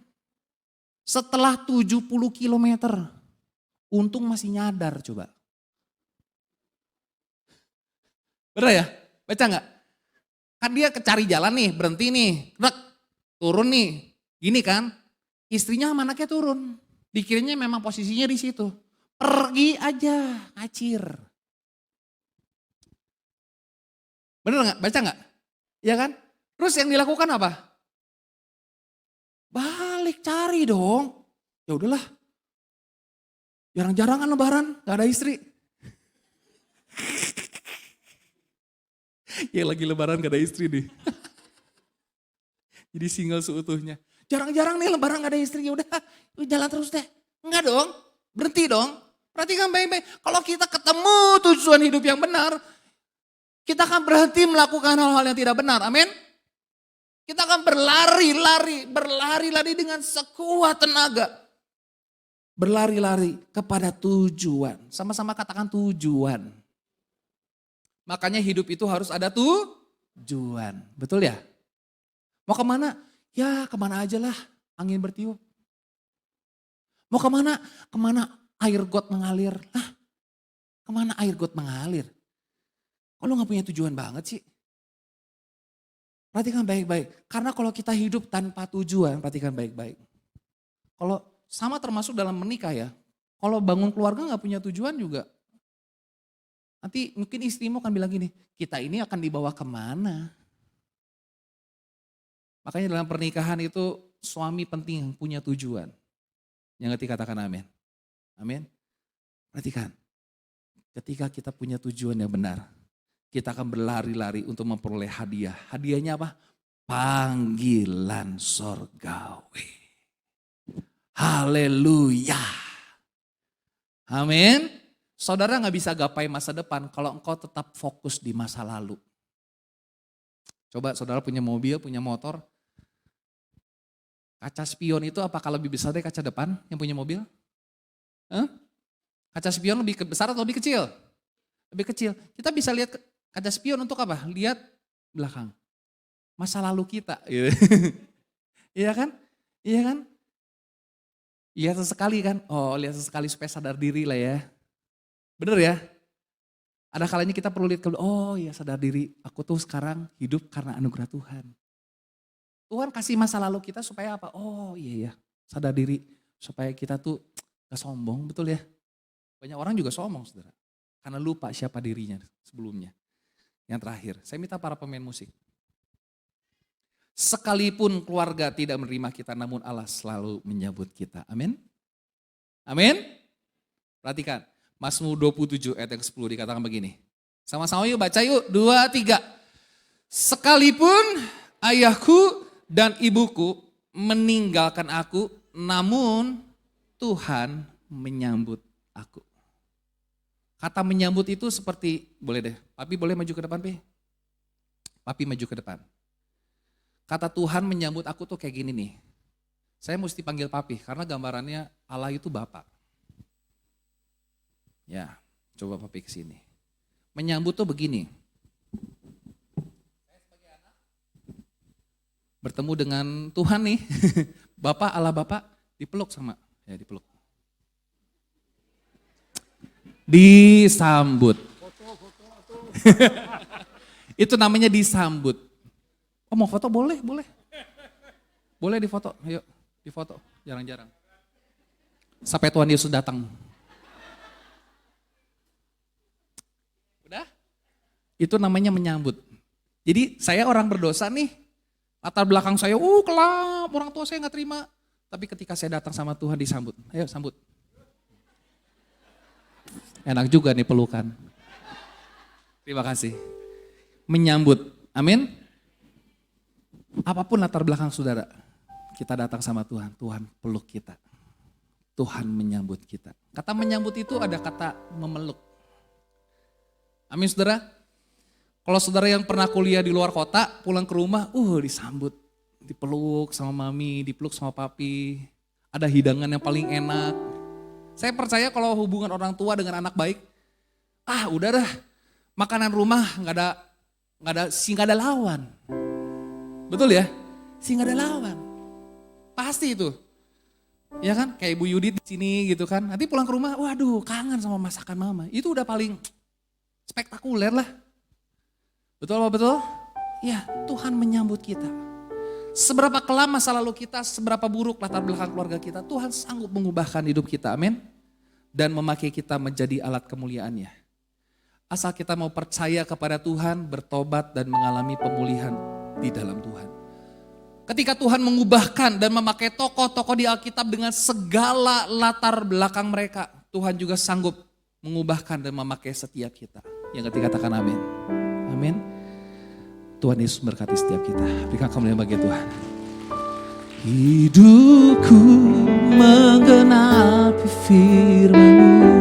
Setelah 70 kilometer. Untung masih nyadar coba. Bener ya? Baca gak? Kan dia cari jalan nih, berhenti nih. Turun nih. Gini kan, istrinya sama anaknya turun. Dikiranya memang posisinya di situ. Pergi aja, ngacir. Bener gak? Baca gak? Iya kan? Terus yang dilakukan apa? Balik cari dong. Ya udahlah. Jarang-jarang kan lebaran, gak ada istri. Ya lagi lebaran gak ada istri nih. Jadi single seutuhnya. Jarang-jarang nih lebaran gak ada istri, ya udah jalan terus deh. Enggak dong, berhenti dong. Perhatikan baik-baik. Kalau kita ketemu tujuan hidup yang benar, kita akan berhenti melakukan hal-hal yang tidak benar. Amin. Kita akan berlari-lari dengan sekuat tenaga. Berlari-lari kepada tujuan. Sama-sama katakan tujuan. Makanya hidup itu harus ada tujuan. Betul ya? Mau kemana? Ya kemana aja lah, angin bertiup. Mau kemana? Kemana air got mengalir. Kemana air got mengalir? Kok lu gak punya tujuan banget sih? Perhatikan baik-baik. Karena kalau kita hidup tanpa tujuan, perhatikan baik-baik. Kalau sama termasuk dalam menikah ya. Kalau bangun keluarga gak punya tujuan juga. Nanti mungkin istrimu akan bilang gini, kita ini akan dibawa kemana? Makanya dalam pernikahan itu suami penting punya tujuan. Yang ngerti katakan amin. Amin. Perhatikan. Ketika kita punya tujuan yang benar. Kita akan berlari-lari untuk memperoleh hadiah. Hadiahnya apa? Panggilan sorgawi. Haleluya. Amin. Saudara gak bisa gapai masa depan kalau engkau tetap fokus di masa lalu. Coba saudara punya mobil, punya motor. Kaca spion itu apakah lebih besar dari kaca depan yang punya mobil? Kaca spion lebih besar atau lebih kecil? Lebih kecil. Kita bisa lihat kaca spion untuk apa? Lihat belakang. Masa lalu kita. Iya kan? Iya kan? Lihat sesekali kan? Oh lihat sesekali supaya sadar diri lah ya. Bener ya? Ada kalanya kita perlu lihat, oh ya sadar diri. Aku tuh sekarang hidup karena anugerah Tuhan. Tuhan kasih masa lalu kita supaya apa? Oh iya ya, sadar diri. Supaya kita tuh gak sombong, betul ya? Banyak orang juga sombong saudara. Karena lupa siapa dirinya sebelumnya. Yang terakhir, saya minta para pemain musik. Sekalipun keluarga tidak menerima kita, namun Allah selalu menyambut kita. Amin? Amin? Perhatikan, Mazmur 27 ayat yang 10 dikatakan begini. Sama-sama yuk baca yuk, 2, 3. Sekalipun ayahku dan ibuku meninggalkan aku, namun Tuhan menyambut aku. Kata menyambut itu seperti, boleh deh, Papi boleh maju ke depan, Pi? Papi maju ke depan. Kata Tuhan menyambut aku tuh kayak gini nih. Saya mesti panggil Papi, karena gambarannya Allah itu Bapa. Ya, coba Papi ke sini. Menyambut tuh begini. Saya sebagai anak bertemu dengan Tuhan nih. Bapak, Allah Bapak dipeluk sama, ya dipeluk. Disambut. Itu namanya disambut. Oh mau foto boleh, boleh. Boleh difoto, ayo. Di foto, jarang-jarang. Sampai Tuhan Yesus datang. Udah? Itu namanya menyambut. Jadi saya orang berdosa nih, latar belakang saya, kelam, orang tua saya gak terima. Tapi ketika saya datang sama Tuhan disambut. Ayo sambut. Enak juga nih pelukan. Terima kasih. Menyambut, amin. Apapun latar belakang saudara, kita datang sama Tuhan, Tuhan peluk kita. Tuhan menyambut kita. Kata menyambut itu ada kata memeluk. Amin saudara. Kalau saudara yang pernah kuliah di luar kota, pulang ke rumah, disambut. Dipeluk sama mami, dipeluk sama papi. Ada hidangan yang paling enak. Saya percaya kalau hubungan orang tua dengan anak baik, udah dah, makanan rumah nggak ada lawan. Betul ya? Nggak ada lawan. Pasti itu. Ya kan? Kayak Ibu Yudit di sini gitu kan. Nanti pulang ke rumah, waduh kangen sama masakan mama. Itu udah paling spektakuler lah. Betul apa betul? Ya, Tuhan menyambut kita. Seberapa kelam masa lalu kita, seberapa buruk latar belakang keluarga kita, Tuhan sanggup mengubahkan hidup kita, amin. Dan memakai kita menjadi alat kemuliaannya. Asal kita mau percaya kepada Tuhan, bertobat dan mengalami pemulihan di dalam Tuhan. Ketika Tuhan mengubahkan dan memakai tokoh-tokoh di Alkitab dengan segala latar belakang mereka, Tuhan juga sanggup mengubahkan dan memakai setiap kita. Yang ketiga katakan amin. Amin. Tuhan Yesus berkati setiap kita. Berikan kemuliaan bagi Tuhan. Hidupku menggenapi firman-Mu,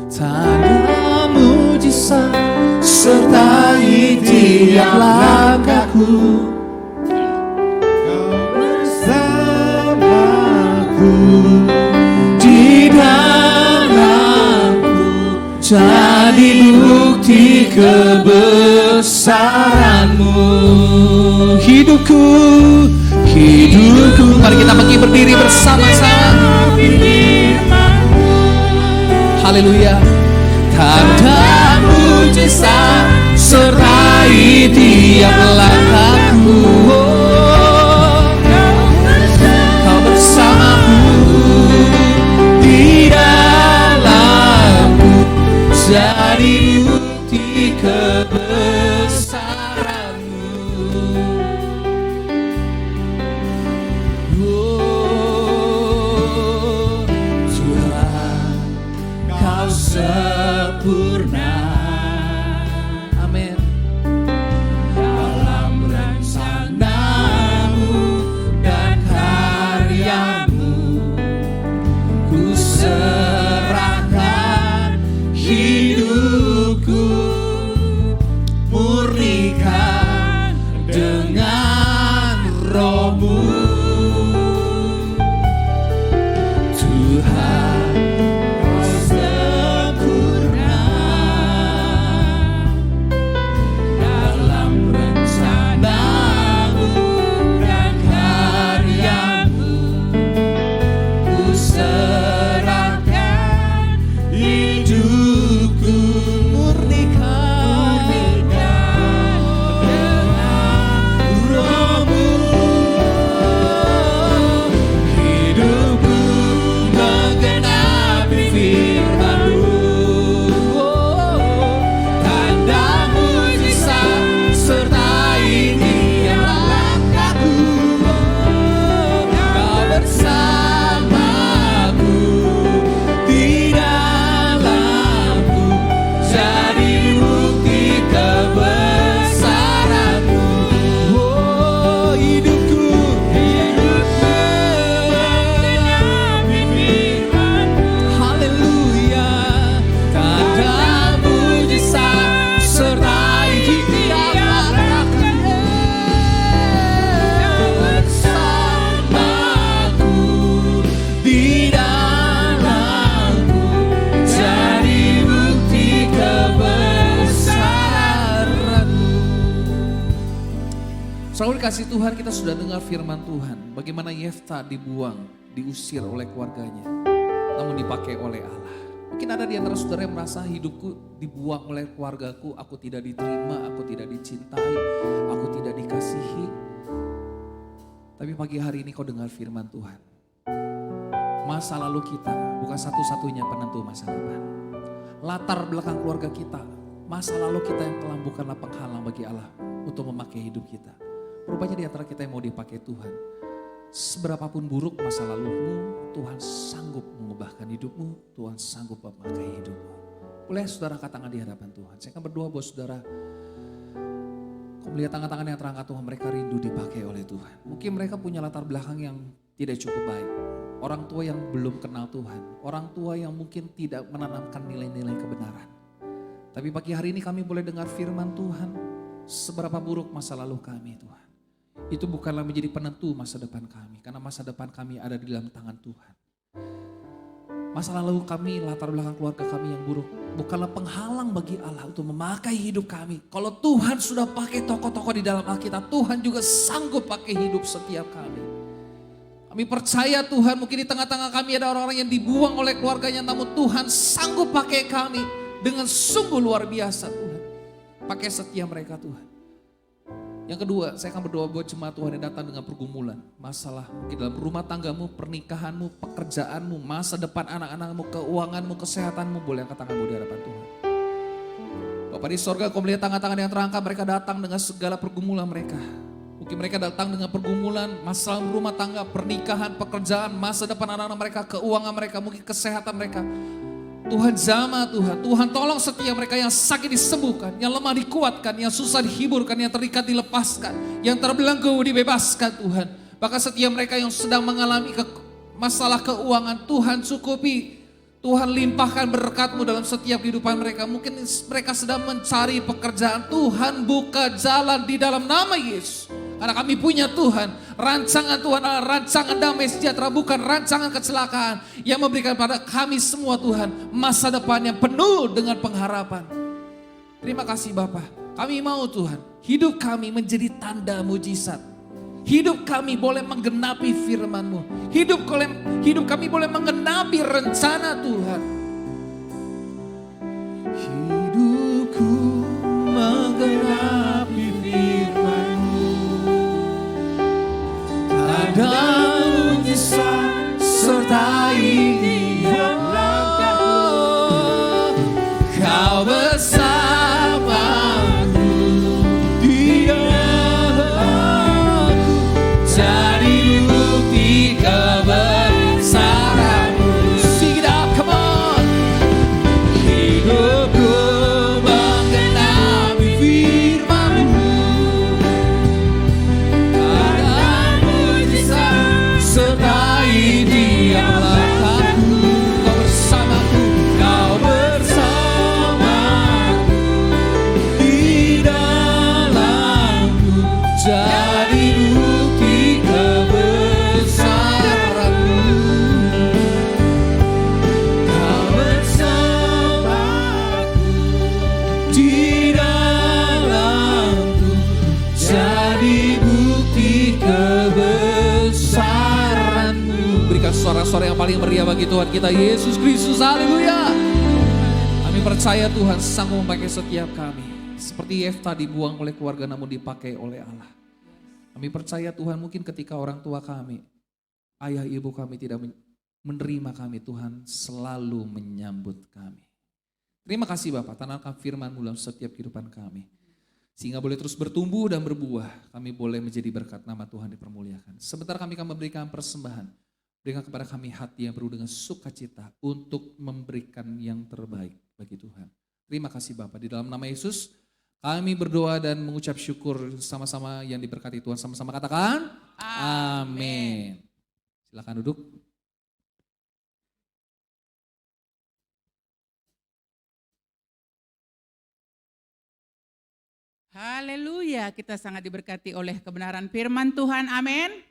tanda mujizat sertai tiap langkahku. Kau bersamaku Di dalamku jadi bukti kebesaran-Mu. Hidupku, mari kita pergi berdiri bersama-sama. Haleluya. Tanda mujizat sertai tiap langkahku. Kau bersamaku di dalamku jadi bukti kebesaran-Mu. Tuhan, Kau sempurna. Amin. Dalam rencana-Mu dan karya-Mu, ku serahkan hidupku, murnikan dengan Roh-Mu. Tuhan, Kau sempurna dalam rencana-Mu dan karya-Mu, ku serahkan hidupku, murnikan dengan Roh-Mu. Hidupku menggenapi firman-Mu, tanda mujizat sertai tiap langkahku. Kau bersamaku di dalamku jadi bukti kebesaran-Mu. Hidupku menggenapi firman-Mu. Haleluya. Tanda mujizat sertai tiap langkahku. Kau bersamaku di dalamku jadi bukti kebesaran-Mu. Saudara kasih Tuhan, kita sudah dengar firman Tuhan. Bagaimana Yefta dibuang, diusir oleh keluarganya, namun dipakai oleh Allah. Mungkin ada di antara saudara yang merasa hidupku dibuang oleh keluargaku, aku tidak diterima, aku tidak dicintai, aku tidak dikasihi. Tapi pagi hari ini kau dengar firman Tuhan. Masa lalu kita bukan satu-satunya penentu masa depan. Latar belakang keluarga kita, masa lalu kita yang kelam bukanlah penghalang bagi Allah untuk memakai hidup kita. Rupanya di antara kita yang mau dipakai Tuhan. Seberapapun buruk masa lalumu, Tuhan sanggup mengubahkan hidupmu, Tuhan sanggup memakai hidupmu. Boleh saudara angkat tangan di hadapan Tuhan. Saya akan berdoa buat saudara. Kau melihat tangan-tangan yang terangkat Tuhan, mereka rindu dipakai oleh Tuhan. Mungkin mereka punya latar belakang yang tidak cukup baik. Orang tua yang belum kenal Tuhan. Orang tua yang mungkin tidak menanamkan nilai-nilai kebenaran. Tapi pagi hari ini kami boleh dengar firman Tuhan. Seberapa buruk masa lalu kami Tuhan. Itu bukanlah menjadi penentu masa depan kami. Karena masa depan kami ada di dalam tangan Tuhan. Masa lalu kami, latar belakang keluarga kami yang buruk, bukanlah penghalang bagi Allah untuk memakai hidup kami. Kalau Tuhan sudah pakai tokoh-tokoh di dalam Alkitab, Tuhan juga sanggup pakai hidup setiap kami. Kami percaya Tuhan, mungkin di tengah-tengah kami ada orang-orang yang dibuang oleh keluarganya, namun Tuhan sanggup pakai kami dengan sungguh luar biasa Tuhan. Pakai setia mereka Tuhan. Yang kedua, saya akan berdoa buat jemaat Tuhan yang datang dengan pergumulan. Masalah mungkin dalam rumah tanggamu, pernikahanmu, pekerjaanmu, masa depan anak-anakmu, keuanganmu, kesehatanmu. Boleh angkat tanganmu di hadapan Tuhan. Bapak di sorga, kau melihat tangan-tangan yang terangkat, mereka datang dengan segala pergumulan mereka. Mungkin mereka datang dengan pergumulan, masalah rumah tangga, pernikahan, pekerjaan, masa depan anak-anak mereka, keuangan mereka, mungkin kesehatan mereka. Tuhan jamah Tuhan, Tuhan tolong setiap mereka yang sakit disembuhkan, yang lemah dikuatkan, yang susah dihiburkan, yang terikat dilepaskan, yang terbelenggu dibebaskan Tuhan. Bahkan setiap mereka yang sedang mengalami masalah keuangan, Tuhan cukupi, Tuhan limpahkan berkat-Mu dalam setiap kehidupan mereka. Mungkin mereka sedang mencari pekerjaan, Tuhan buka jalan di dalam nama Yesus. Karena kami punya Tuhan, rancangan Tuhan adalah rancangan damai sejahtera, bukan rancangan kecelakaan. Yang memberikan pada kami semua Tuhan, masa depan yang penuh dengan pengharapan. Terima kasih Bapa, kami mau Tuhan, hidup kami menjadi tanda mujizat. Hidup kami boleh menggenapi firman-Mu. Hidup kami boleh menggenapi rencana Tuhan. Hidupku menggenapi firman-Mu. Ada mujizat sertai tiap langkahku. Kau bersamaku di dalamku, jadi bukti kebesaran-Mu. Sing it up, come on. Hidupku menggenapi firman-Mu. Ada mujizat sertai tiap langkahku. Kau bersamaku, Kau bersamaku di dalamku, jadi bukti kebesaran-Mu. Kau bersamaku di dalamku, jadi bukti kebesaran-Mu. Berikan suara-suara yang paling meriah bagi Tuhan kita Yesus Kristus. Haleluya. Kami percaya Tuhan sanggup memakai setiap kami. Seperti Yefta dibuang oleh keluarga namun dipakai oleh Allah. Kami percaya Tuhan, mungkin ketika orang tua kami, ayah ibu kami tidak menerima kami, Tuhan selalu menyambut kami. Terima kasih Bapak, tanamkan firman-Mu dalam setiap kehidupan kami. Sehingga boleh terus bertumbuh dan berbuah. Kami boleh menjadi berkat, nama Tuhan dipermuliakan. Sebentar kami akan memberikan persembahan. Berikan kepada kami hati yang penuh dengan sukacita untuk memberikan yang terbaik bagi Tuhan. Terima kasih Bapak, di dalam nama Yesus kami berdoa dan mengucap syukur sama-sama yang diberkati Tuhan. Sama-sama katakan amin. Silakan duduk. Haleluya, kita sangat diberkati oleh kebenaran firman Tuhan, amin.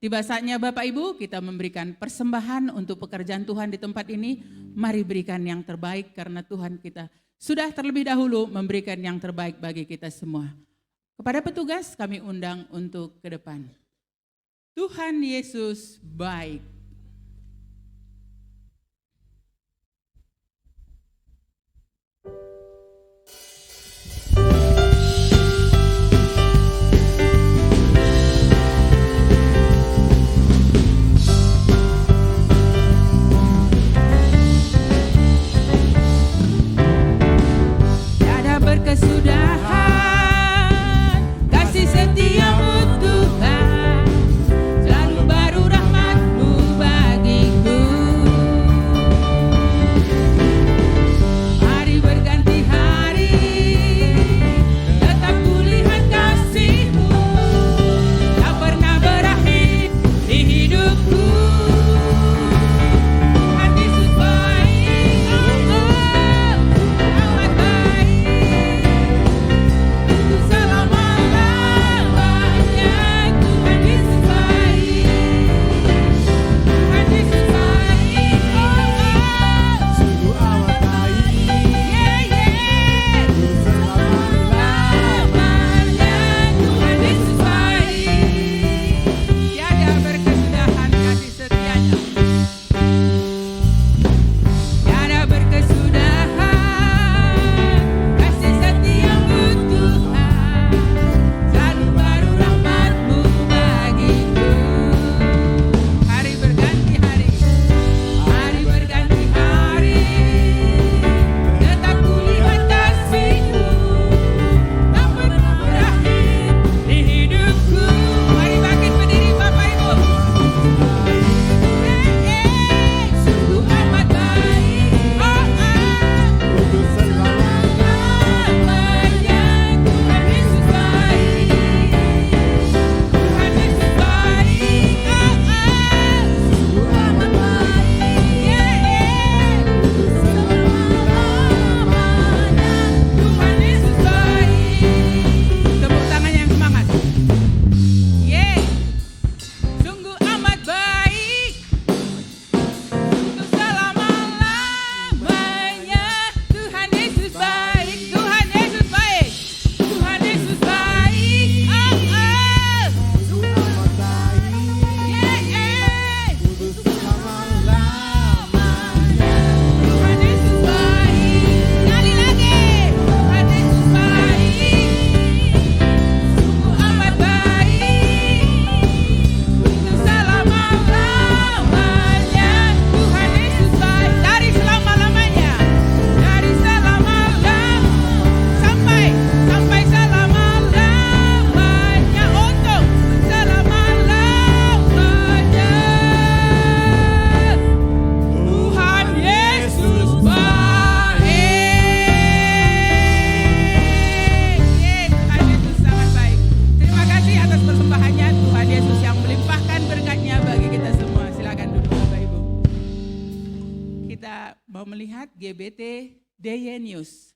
Tiba saatnya Bapak Ibu kita memberikan persembahan untuk pekerjaan Tuhan di tempat ini. Mari berikan yang terbaik karena Tuhan kita sudah terlebih dahulu memberikan yang terbaik bagi kita semua. Kepada petugas kami undang untuk ke depan. Tuhan Yesus baik. Jemaat GBT DY News.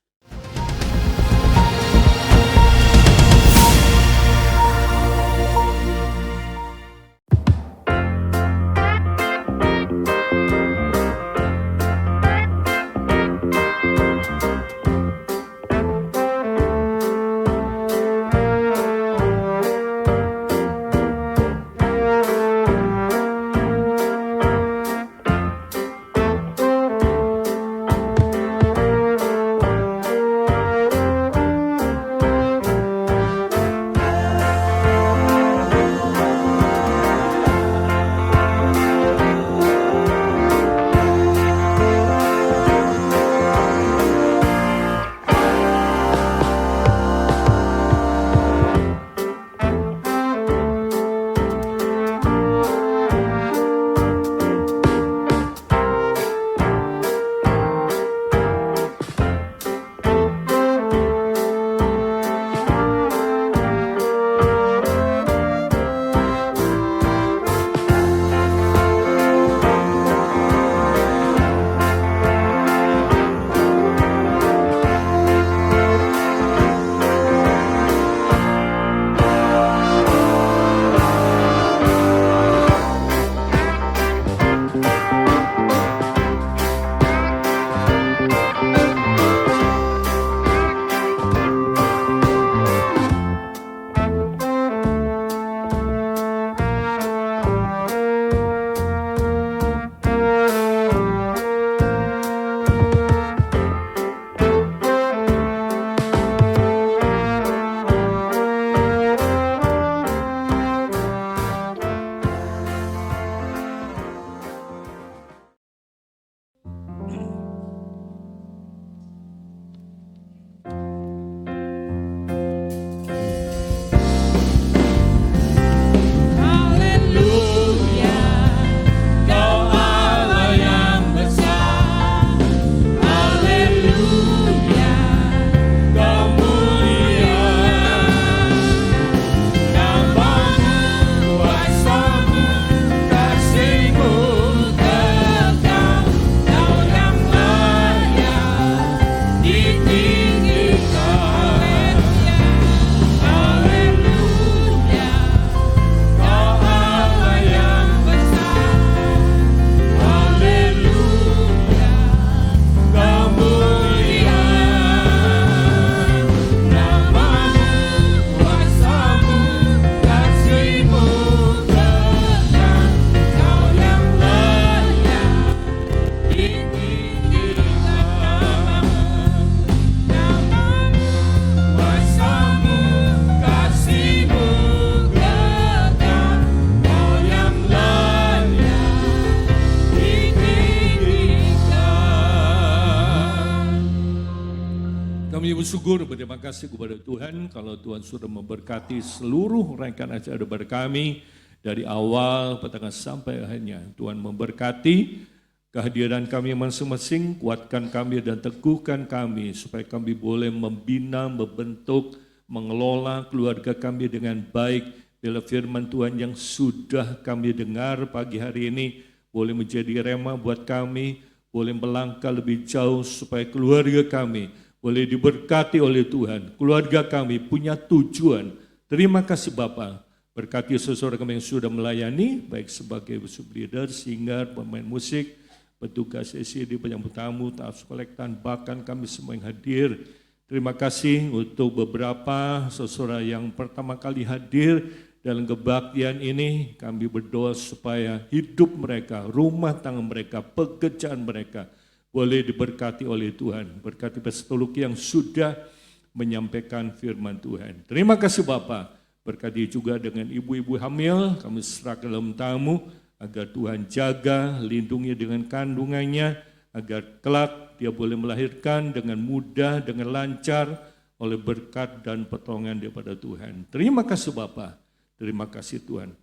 Kami bersyukur, berterima kasih kepada Tuhan kalau Tuhan sudah memberkati seluruh rangkaian acara daripada kami dari awal, pertengahan sampai akhirnya. Tuhan memberkati kehadiran kami masing-masing, kuatkan kami dan teguhkan kami supaya kami boleh membina, membentuk, mengelola keluarga kami dengan baik. Bila firman Tuhan yang sudah kami dengar pagi hari ini boleh menjadi rema buat kami, boleh melangkah lebih jauh supaya keluarga kami boleh diberkati oleh Tuhan. Keluarga kami punya tujuan. Terima kasih Bapa. Berkati seseorang kami yang sudah melayani, baik sebagai worship leader, singer, pemain musik, petugas SCD, penyambut tamu, task kolektan, bahkan kami semua yang hadir. Terima kasih untuk beberapa seseorang yang pertama kali hadir dalam kebaktian ini. Kami berdoa supaya hidup mereka, rumah tangga mereka, pekerjaan mereka boleh diberkati oleh Tuhan. Berkati Pastor Luki yang sudah menyampaikan firman Tuhan. Terima kasih Bapak. Berkati juga dengan ibu-ibu hamil, kami serahkan dalam tamu, agar Tuhan jaga, lindungi dengan kandungannya, agar kelak dia boleh melahirkan dengan mudah, dengan lancar, oleh berkat dan pertolongan daripada Tuhan. Terima kasih Bapak. Terima kasih Tuhan.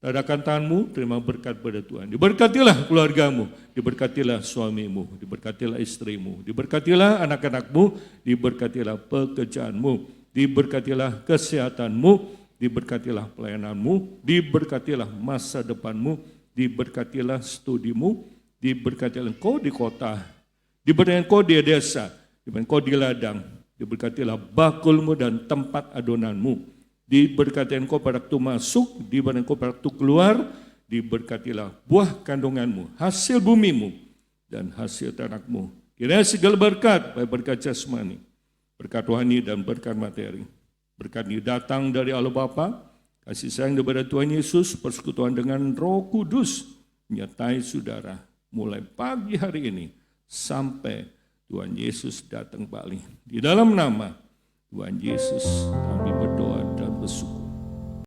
Tadakan tanganmu, terima berkat pada Tuhan. Diberkatilah keluargamu, diberkatilah suamimu, diberkatilah istrimu, diberkatilah anak-anakmu, diberkatilah pekerjaanmu, diberkatilah kesehatanmu, diberkatilah pelayananmu, diberkatilah masa depanmu, diberkatilah studimu, diberkatilah engkau di kota, Diberkati engkau di desa, diberkati engkau di ladang, diberkatilah bakulmu dan tempat adonanmu. Diberkati engkau pada waktu masuk, diberkati engkau pada waktu keluar, diberkatilah buah kandunganmu, hasil bumimu, dan hasil tanahmu. Kiranya segala berkat, baik berkat jasmani, berkat rohani dan berkat materi. Berkat ini datang dari Allah Bapa, kasih sayang daripada Tuhan Yesus, persekutuan dengan Roh Kudus, menyertai saudara mulai pagi hari ini sampai Tuhan Yesus datang balik. Di dalam nama Tuhan Yesus kami berdoa dan bersyukur.